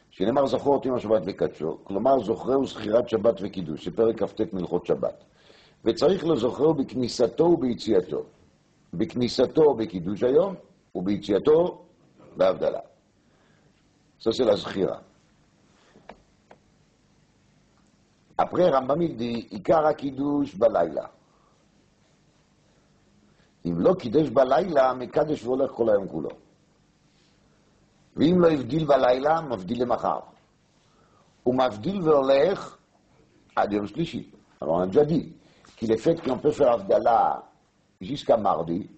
שנאמר זכור את יום השבת לקדשו, כלומר זוכרהו זכירת שבת וקידוש, שפרק כ"ט מלכות שבת. וצריך לזוכרהו בכניסתו וביציאתו. בכניסתו בקידוש היום, וביציאתו בהבדלה. Ça c'est la זכירה. Après רמב"ם il dit, עיקר הקידוש בלילה. אם לא קידש בלילה, מקדש והולך כל היום כולו. ואם לא הבדיל בלילה, מבדיל למחר. הוא מבדיל והולך עד יום שלישי. Alors on a déjà dit que le fait qu'on peut faire Avdallah jusqu'à mardi,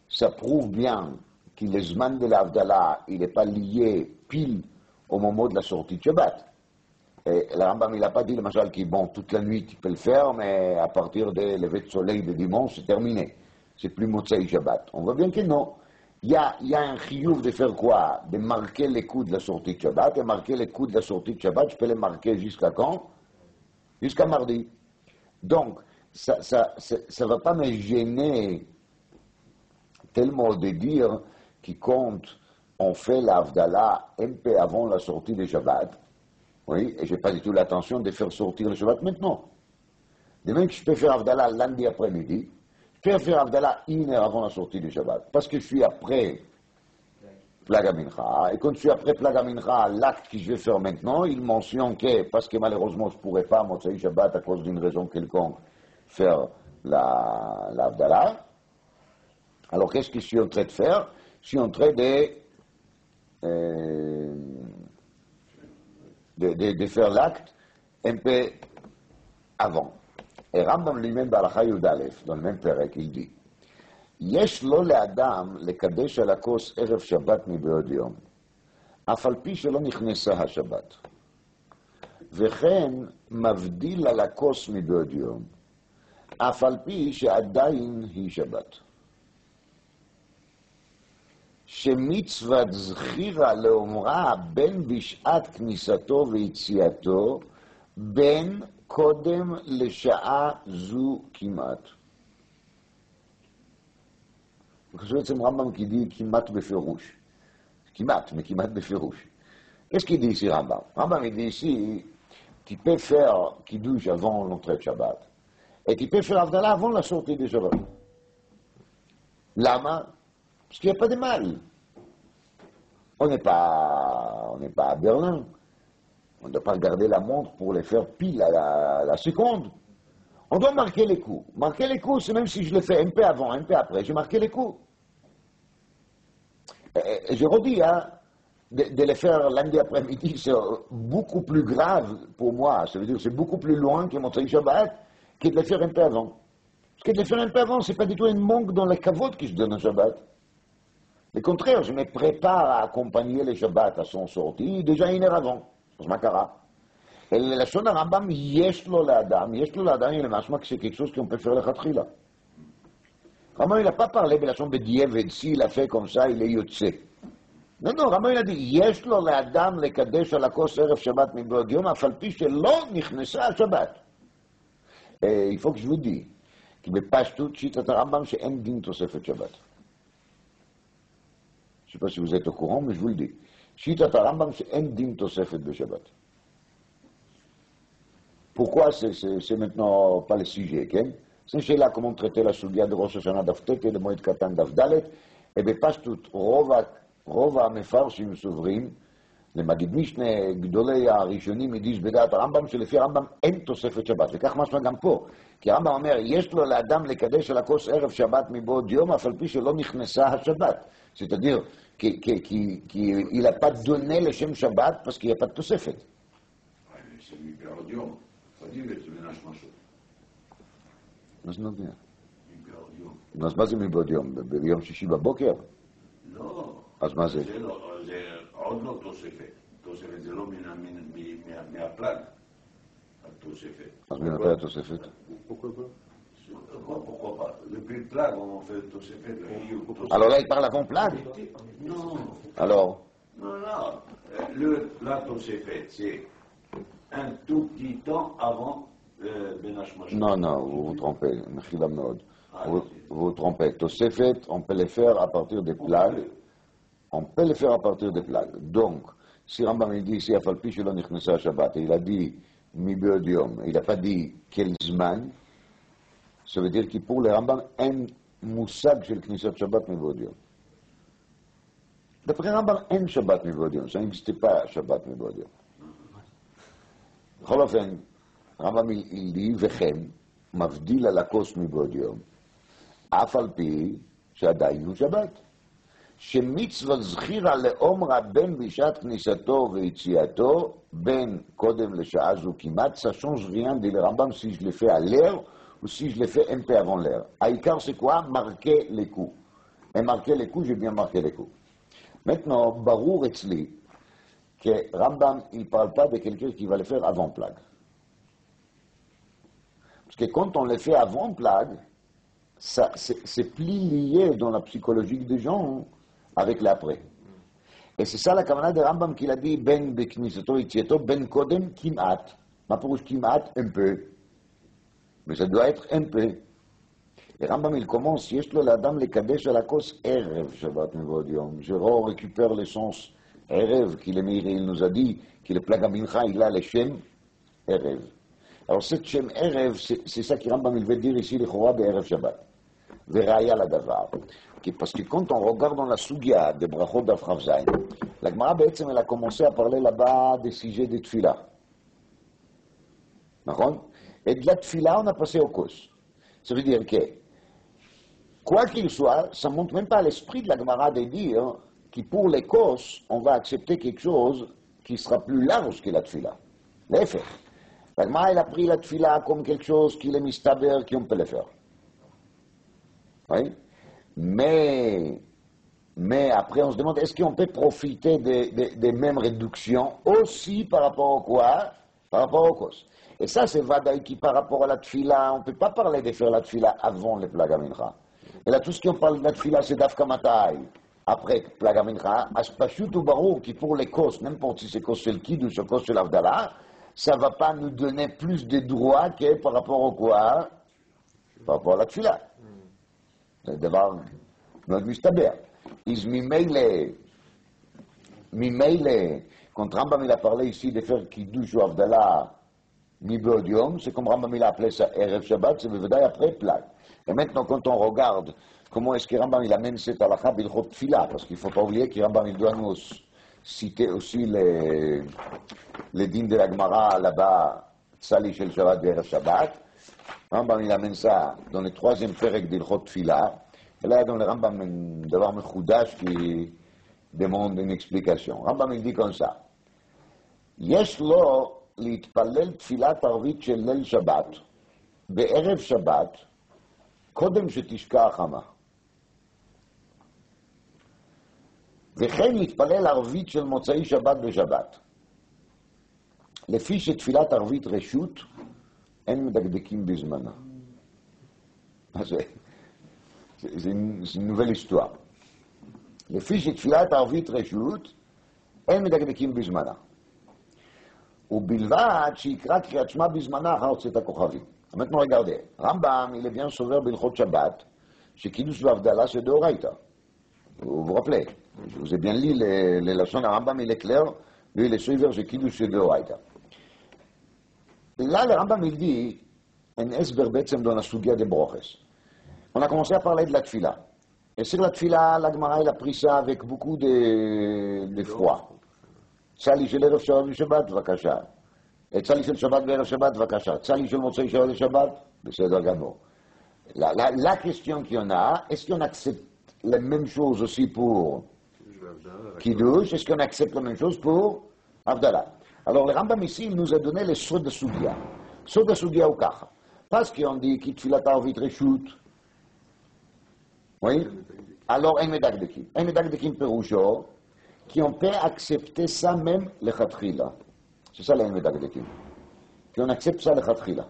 ça prouve bien que le Zman de l'Avdallah, il n'est pas lié pile au moment de la sortie de Shabbat. Et le Rambam, il n'a pas dit, le Machal, que bon, toute la nuit tu peux le faire, mais à partir des levées de soleil de dimanche, c'est terminé. C'est plus Motsai Shabbat. On voit bien que non. Il y a un chiyuv de faire quoi? De marquer les coups de la sortie de Shabbat. Et marquer les coups de la sortie de Shabbat, je peux les marquer jusqu'à quand? Jusqu'à mardi. Donc, ça ne va pas me gêner tellement de dire qu'il compte, on fait l'Avdallah un peu avant la sortie de Shabbat. Oui, et je n'ai pas du tout l'intention de faire sortir le Shabbat maintenant. De même que je peux faire Avdallah lundi après-midi, je peux faire Avdallah une heure avant la sortie du Shabbat, parce que je suis après Plaga Mincha, et quand je suis après Plaga Mincha, l'acte que je vais faire maintenant, il mentionne que, parce que malheureusement je ne pourrais pas, Motsai Shabbat, à cause d'une raison quelconque, faire l'Avdallah. Alors qu'est-ce que je suis en train de faire? Je suis en train de faire l'acte un peu avant. Et Rambam lui-même בהלכה י"א, dans le même פרק, il dit, יש לו לאדם לקדש על הכוס ערב שבת מבעוד יום, אף על פי שלא נכנסה השבת, וכן מבדיל על הכוס מבעוד יום, אף על פי שעדיין היא שבת. שמצוות זכירה לאומרה בין בשעת כניסתו ויציאתו, בין קודם לשעה זו כמעט. זה בעצם רמב"ם qui dit כמעט בפירוש. כמעט, mais כמעט בפירוש. Qu'est-ce qu'il dit ici Rambam? Rambam il dit ici, tu peux faire Kiddush avant l'entrée de Shabbat, et tu peux faire Avdallah avant la sortie de Shabbat. Lama? Parce qu'il n'y a pas de mal. On n'est pas à Berlin. On ne doit pas regarder la montre pour les faire pile à la seconde. On doit marquer les coups. Marquer les coups, c'est même si je le fais un peu avant, un peu après, j'ai marqué les coups. Et je redis, hein, de les faire lundi après-midi, c'est beaucoup plus grave pour moi. Ça veut dire que c'est beaucoup plus loin que Motzei Shabbat que de les faire un peu avant. Parce que de les faire un peu avant, c'est pas du tout un manque dans les kavod qui se donne au Shabbat. Au contraire, je me prépare à accompagner le Shabbat à son sortie déjà une heure avant. אז מה קרה? לשון הרמב"ם יש לו לאדם, il est משמע que c'est quelque chose qu'on peut faire לכתחילה. רמב"ם il n'a pas parlé בלשון בדיעבד, s'il a fait comme ça, il est יוצא. non, רמב"ם il a dit, יש לו לאדם לקדש על הכוס ערב שבת מבעוד יום, אף על פי שלא נכנסה השבת. il faut que je vous dise, כי בפשטות שיטת הרמב"ם שאין דין תוספת שבת. je ne sais pas si vous êtes au courant, mais je vous le dis. שיטת הרמב"ם שאין דין תוספת בשבת. Pourquoi c'est maintenant pas le sujet, כן? זה שאלה comment traiter la סוגיה דראש השנה דף ט' למועד קטן דף ד', ובפשטות רוב המפרשים סוברים, למגיד משנה גדולי הראשונים הגיש בדעת הרמב"ם, שלפי הרמב"ם אין תוספת שבת, וכך משמע גם פה, כי הרמב"ם אומר, יש לו לאדם לקדש על הכוס ערב שבת מבעוד יום, אף על פי שלא נכנסה השבת. c'est-à-dire qu'il n'a pas donné le Shem Shabbat parce qu'il n'y a pas de Tosefet. Oui, mais c'est מבעוד יום. חדים וזה מנש משהו. מה זה נוגע? מבעוד יום. אז מה זה מבעוד יום? ביום שישי בבוקר? לא. אז מה זה? זה עוד לא תוספת. תוספת זה לא מהפלג. התוספת. אז מתי התוספת? Pourquoi pas? Depuis le plag, on fait le Tosefet. Alors là, il parle avant plag? Non. Alors? Non. La Tosefet, c'est un tout petit temps avant le Benash Mashal. Non, vous vous trompez. Mechila Meod. Vous vous trompez. Tosefet, on peut les faire à partir des plagues. On peut les faire à partir des plagues. Donc, si Rambam dit ici, Afalpi Shelo Nichnesa Shabbat, il a dit Mi Beod Yom, il n'a pas dit quel zman. Ça veut dire que pour le Rambam, un moussag של כניסת שבת מבעוד יום. d'après רמב"ם, אין שבת מבעוד יום, ça n'existe pas שבת מבעוד יום. בכל אופן, רמב"ם il dit, וכן, מבדיל על הכוס מבעוד יום, אף על פי שעדיין הוא שבת. שמצוות זכירה לאומרה בין בשעת כניסתו ויציאתו, בין קודם לשעה זו כמעט, ça change rien de le Rambam si je le fais à l'heure, ou si je l'ai fait un peu avant l'heure. Aïkar, c'est quoi? Marquer les coups. Et marquer les coups, j'ai bien marqué les coups. Maintenant, Barour Etzli, que Rambam, il ne parle pas de quelqu'un qui va le faire avant plague. Parce que quand on le fait avant plague, c'est plus lié dans la psychologie des gens avec l'après. Et c'est ça la kavanah de Rambam qu'il a dit, ben beknisato itieto, ben kodem kimat. Ma pour kimat, un peu. Mais ça doit être un peu. Et Rambam, il commence, יש לו לאדם לקדש על הכוס ערב שבת מבעוד יום. Gérard récupère le sens ערב, il nous a dit que le plague mincha, il a le Shem ערב. Alors, ce Shem ערב, c'est ça que Rambam, il veut dire ici, לכאורה, בערב שבת. וראיה לדבר. Parce que quand on regarde dans la Sugia de Brachot d'Afrav Zayn, la Gemara, בעצם, elle a commencé à parler là-bas des sujets de Tfila. נכון? Et de la tfila, on a passé au kos. Ça veut dire que, quoi qu'il soit, ça ne montre même pas l'esprit de la Gemara de dire que pour les kos, on va accepter quelque chose qui sera plus large que la tfila. L'effet. La Gemara, elle a pris la tfila comme quelque chose qui est mistaber, qu'on peut le faire. Oui? Mais après, on se demande, est-ce qu'on peut profiter des mêmes réductions aussi par rapport au quoi? Par rapport au kos. Et ça, c'est Vadaï qui, par rapport à la tfila, on ne peut pas parler de faire la tfila avant le plaga mincha. Et là, tout ce qu'on parle de la tfila, c'est dafka matai. Après plaga mincha, aspashut ou barou, qui pour les kos, n'importe si c'est kos c'est le kiddush ou kos c'est l'avdala, ça ne va pas nous donner plus de droits que par rapport au quoi? Par rapport à la tfila. C'est דבר מאוד מסתבר. אז ממילא, quand Rambam il a parlé ici de faire Kiddush ou Avdala Mibod Yom, c'est comme Rambam il a appelé ça Erev Shabbat, c'est Bevedaï après Plag. Et maintenant, quand on regarde comment est-ce que Rambam il amène cette halakha Bilchot Tfila, parce qu'il ne faut pas oublier que Rambam il doit nous citer aussi les dîmes de la Gemara là-bas, Tsali Shel Shabbat Erev Shabbat. Rambam il amène ça dans le troisième Perek d'Ilchot Tfila. Et là, dans le Rambam, un דבר מחודש qui demande une explication. רמב"ם il dit comme ça, יש לו להתפלל תפילת ערבית של ליל שבת, בערב שבת, קודם שתשקע החמה. וכן להתפלל ערבית של מוצאי שבת בשבת. לפי שתפילת ערבית רשות, אין מדקדקים בזמנה. C'est une nouvelle histoire. לפי שתפילת ערבית רשות, אין מדקדקים בזמנה. ובלבד שיקרא קריאת שמע בזמנה אחר צאת הכוכבים. Maintenant, regardez, Rambam, il est bien sauveur בהלכות שבת, שקידוש והבדלה c'est דאורייתא. Vous vous rappelez, je vous ai bien lu les leçons de Rambam, il est clair, lui il est sauveur de קידוש c'est דאורייתא. Là, le Rambam, il dit, un esber בעצם dans la סוגיה de ברוכס. On a commencé à parler de la tfila. Et sur la tfila, la Gemara, il a pris ça avec beaucoup de froid. צלי של ערב שבת ושבת, בבקשה. צלי של שבת בערב שבת, בבקשה. צלי של מוצאי שבת ושבת, בסדר גמור. La question qu'il y en a, est-ce qu'on accepte la même chose aussi pour Kiddush? Est-ce qu'on accepte la même chose pour Avdala? Alors le Rambam ici, il nous a donné les Sod Sugia. Sod Sugia ou Kacha. Parce qu'on dit qu'il tfilat arvit reshut. Oui? Alors, en medagdekim. En medagdekim perusho, qui on peut accepter ça même le khatkhila. C'est ça l'en medagdekim. Qu'on accepte ça le khatkhila.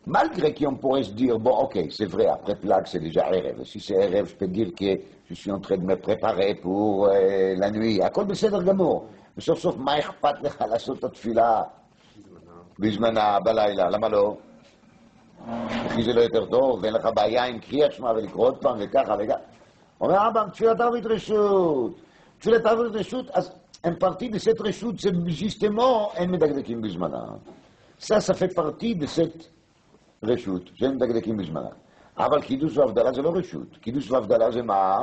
Malgré qu'on pourrait se dire, bon, ok, c'est vrai, après Plag, c'est déjà Erev. Si c'est Erev, je peux dire que je suis en train de me préparer pour la nuit. הכל בסדר גמור. בסוף סוף, מה אכפת לך לעשות את התפילה בזמנה, בלילה? למה לא? כי זה לא יותר טוב, ואין לך בעיה עם קריאת שמע ולקרוא עוד פעם וככה וככה. אומר רמב"ם, תפילת ערבית רשות. תפילת ערבית רשות, אז une partie de cette reshut, c'est justement un מדקדקים בזמנה. Ça fait partie de cette reshut, שאין מדקדקים בזמנה. אבל קידוש והבדלה זה לא רשות. קידוש והבדלה זה מה?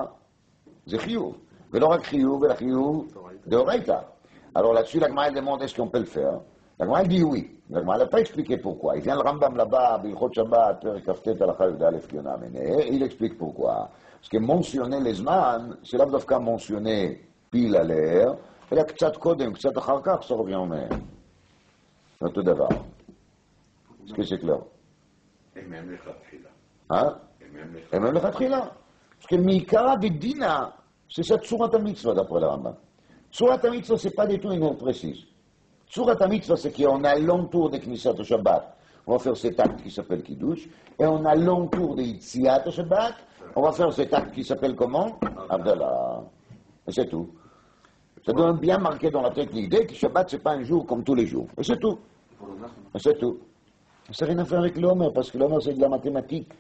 זה חיוב. ולא רק חיוב, אלא חיוב דאורייתא. Alors là-dessus, la Gemara elle demande est-ce qu'on peut le faire. La Gemara elle dit oui. La Gemara n'a pas expliqué pourquoi. Il vient le Rambam là-bas, Bilchot Shabbat, Perek Kaftet, Halakha Yud-Alef qui en a amené, et il explique pourquoi. Parce que mentionner les zman, c'est là דווקא mentionner pile à l'air, אלא קצת קודם, קצת אחר כך, ça revient au même. C'est אותו דבר. Est-ce que c'est clair? Et même les khatkhila. Hein? Et même le khatkhila. Parce que Mikara de Dina, c'est ça Tsurat HaMitzvah d'après le Rambam. Tsurat HaMitzvah, c'est pas du tout une heure précise. Tsurat HaMitzvah, c'est qu'on a l'entour de Knisat Shabbat. On va faire cet acte qui s'appelle Kiddush. Et on a l'entour de Yitziat Shabbat. On va faire cet acte qui s'appelle comment? Avdala. Et c'est tout. Ça doit bien marquer dans la tête l'idée que Shabbat, c'est pas un jour comme tous les jours. Et c'est tout. Et c'est tout. Ça n'a rien à faire avec l'homme, parce que l'homme, c'est de la mathématique.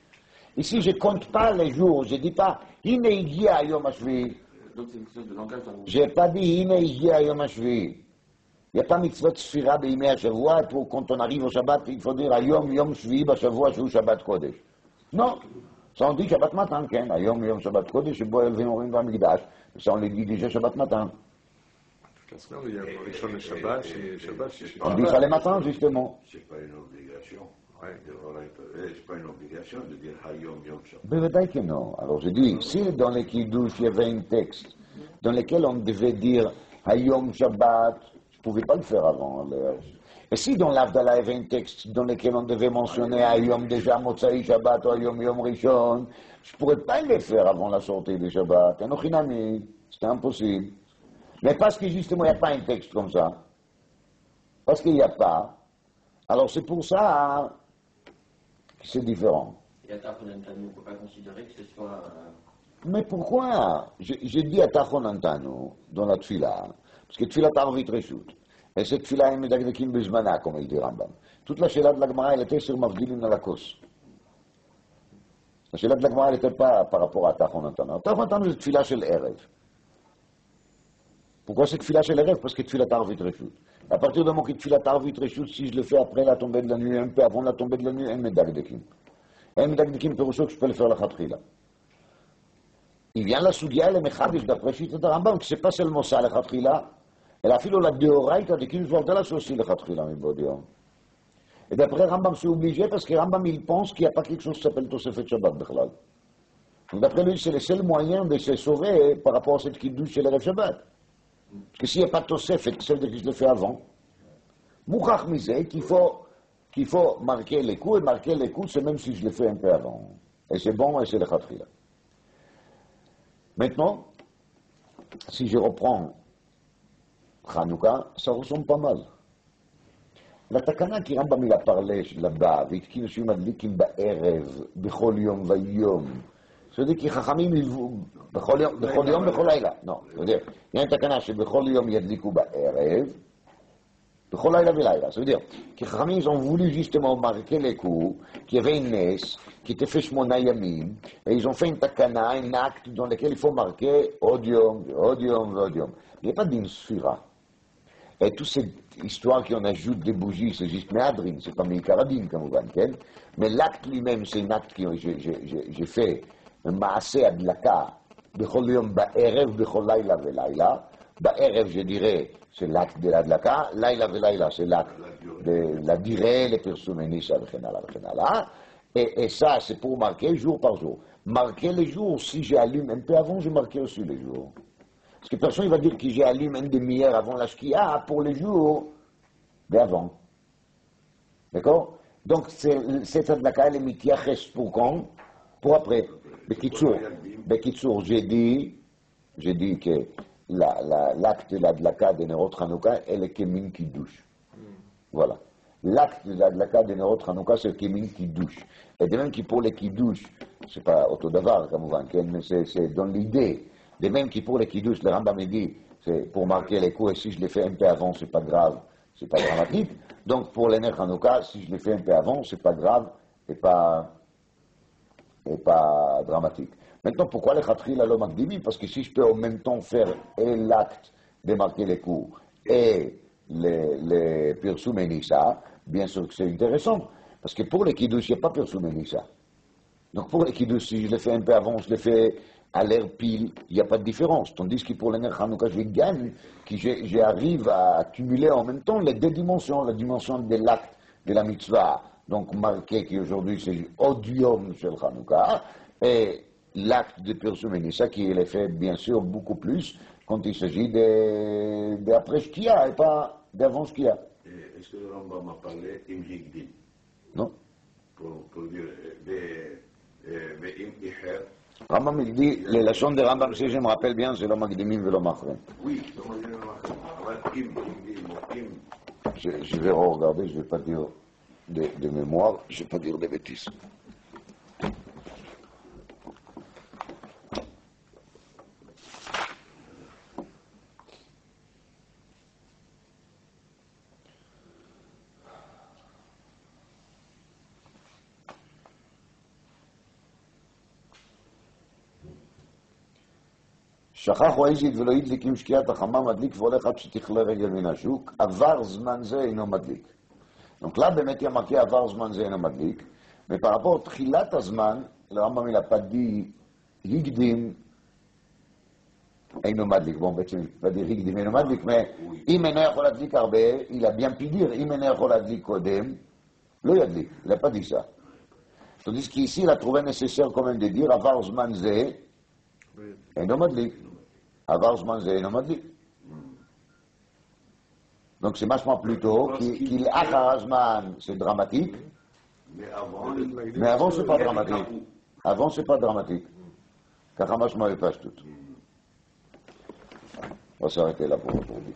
Ici, je ne compte pas les jours. Je ne dis pas, Hine Igia Yom HaShvi. Donc c'est une question de langage. Je n'ai pas dit Hine Igia Yom HaShvi. Il n'y a pas mitzvot sfira beimei HaShavua pour quand on arrive au Shabbat, il faut dire Ayom Yom Shvi Bashavua Shu Shabbat Kodesh. Non. Ça on dit Shabbat matin, ken. Ayom Yom Shabbat Kodesh, Shebo Elvim Orim Vamigdash. Ça on le dit déjà Shabbat matin. La semaine, il y a Rishon le Shabbat, Shabbat, On dit ça les matins, justement. C'est pas une obligation. Ouais. C'est pas une obligation de dire Hayom Yom Shabbat. Bevadaï que non. Alors je dis, si dans les Kiddush il y avait un texte dans lequel on devait dire Hayom Shabbat, je ne pouvais pas le faire avant. Et si dans l'Avdala il y avait un texte dans lequel on devait mentionner Hayom déjà Motzai Shabbat ou Hayom Yom Rishon, je ne pourrais pas le faire avant la sortie du Shabbat. Enochinami, c'était impossible. Mais parce que justement il n'y a pas un texte comme ça, parce qu'il n'y a pas, alors c'est pour ça que c'est différent. Et à Tachon Antanu, on ne peut pas considérer que ce soit. Mais pourquoi? J'ai dit à Tachon Antanu, dans la Tfila, parce que Tfila Tarvit Reshut. Et cette fila est medagdekim bezmana, comme il dit Rambam. Toute la Sheila de la Gemara, elle était sur Mavdilin à la cause. La Sheila de la Gemara, elle n'était pas par rapport à Tachonatan. Tachonatan, c'est fila chez l'Erev. Pourquoi c'est fila chez l'Erev? Parce que fila tarvit reshut. À partir du moment que fila tarvit reshut, si je le fais après la tombée de la nuit, un peu avant la tombée de la nuit, un medagdekim. Un medagdekim, perusho que je peux le faire la khatkhila. Il vient la Soudia, le Mechadish d'après Chita de Rambam, que c'est pas seulement ça, le Khatrila, elle a fait la Deoraita de Kim Zvordala, c'est aussi le Khatrila, mes bodions. Et d'après Rambam, c'est obligé parce que Rambam, il pense qu'il n'y a pas quelque chose qui s'appelle Tosefet Shabbat, Bichlal. Donc d'après lui, c'est le seul moyen de se sauver par rapport à cette Kiddush chez le Rev Shabbat. Parce que s'il n'y a pas Tosefet, celle que je le fais avant, Mouchach Mizé, qu'il faut marquer les coups, et marquer les coups, c'est même si je le fais un peu avant. Et c'est bon, et c'est le Khatrila. Maintenant, si je reprends Hanouka, ça ressemble pas mal. La takana qui Rambam il a parlé là-bas, Vitkin Shu Madlikim Ba'erev, Bechol Yom Vayom, c'est-à-dire que Chachamim, Bechol Yom, Bechol Laila. Non, c'est-à-dire, il y a une takana chez Bechol Yom Yadliku Ba'erev, Bechol Laila Velaila. C'est-à-dire que Chachamim, ils ont voulu justement marquer les coups, qu'il y avait une messe, qui était fait Shmona Yamim, et ils ont fait une takana, un acte dans lequel il faut marquer Odium, Odium, Odium. Il n'y a pas d'une sphira. Et toute cette histoire qu'on ajoute des bougies, c'est juste Meadrin, c'est pas Meikaradin, comme vous voyez. Mais l'acte lui-même, c'est un acte que j'ai fait, un Maaseh Adlaka, Bechol Yom Ba'erev, Bechol Laila Velaila. Ba'erev, je dirais, c'est l'acte de l'Adlaka, Laila Velaila, c'est l'acte de la durée, les personnes, Nisa, Vechenala. Et ça, c'est pour marquer jour par jour. Marquer les jours, si j'allume un peu avant, je marquais aussi les jours. Parce que personne ne va dire que j'allume une demi-heure avant la shkia pour les jours d'avant. D'accord? Donc, cette adlaka, elle est mitiaches pour quand? Pour après. Bekitsour, j'ai dit que l'acte de l'adlaka de Nerot Hanouka, elle est kemin qui douche. Voilà. L'acte de l'adlaka de Nerot Hanouka, c'est le kemin qui douche. Et de même que pour les qui douchent, c'est pas autodavar, comme vous voyez, mais c'est dans l'idée. De même que pour les kiddush, le Rambam dit, c'est pour marquer les coups, et si je les fais un peu avant, c'est pas grave, c'est pas dramatique. Donc pour les Ner Hanouka, si je les fais un peu avant, c'est pas grave et pas dramatique. Maintenant, pourquoi les Khatril Alom Akdimi? Parce que si je peux en même temps faire et l'acte de marquer les coups et les Pirsum et Nissa, bien sûr que c'est intéressant. Parce que pour les kiddush, il n'y a pas Pirsum et Nissa. Donc pour les kiddush, si je les fais un peu avant, je les fais à l'air pile, il n'y a pas de différence. Tandis que pour les Ner Hanouka, je gagne, que j'arrive à accumuler en même temps les deux dimensions, la dimension de l'acte de la mitzvah, donc marqué qu'aujourd'hui c'est Odium sur le Hanouka, et l'acte de Pirsum et Nissa qui est fait bien sûr beaucoup plus quand il s'agit d'après Shkia et pas d'avant Shkia. Est-ce que le Rambam m'a parlé Imhigdim? Non. Pour dire Ve'im Iher. Rambam il dit, les lachons de Rambam, si je me rappelle bien, c'est l'homme Akdimim et l'homme Achron. Oui, Je vais regarder, je ne vais pas dire de mémoire, je ne vais pas dire des bêtises. שכח או איזית ולא ידליק עם שקיעת החמה מדליק והולך עד שתכלה רגל מן השוק, עבר זמן זה אינו מדליק. Donc là, באמת, il y a marqué עבר זמן זה אינו מדליק, mais par rapport à תחילת הזמן, לרמב"ם il n'a pas dit הקדים אינו מדליק. Bon, בעצם il va dire הקדים אינו מדליק, mais אם אינו יכול להדליק הרבה, il a bien pu dire, אם אינו יכול להדליק קודם, לא ידליק, il n'a pas dit ça. Tandis qu'ici, il a trouvé nécessaire quand même de dire עבר זמן זה אינו מדליק. עבר זמן זה אינו מדליק. Donc c'est vachement plutôt qu'il אחר הזמן c'est dramatique, mais avant c'est pas dramatique. Avant c'est pas dramatique. ככה משמע בפשטות. On va s'arrêter là pour aujourd'hui.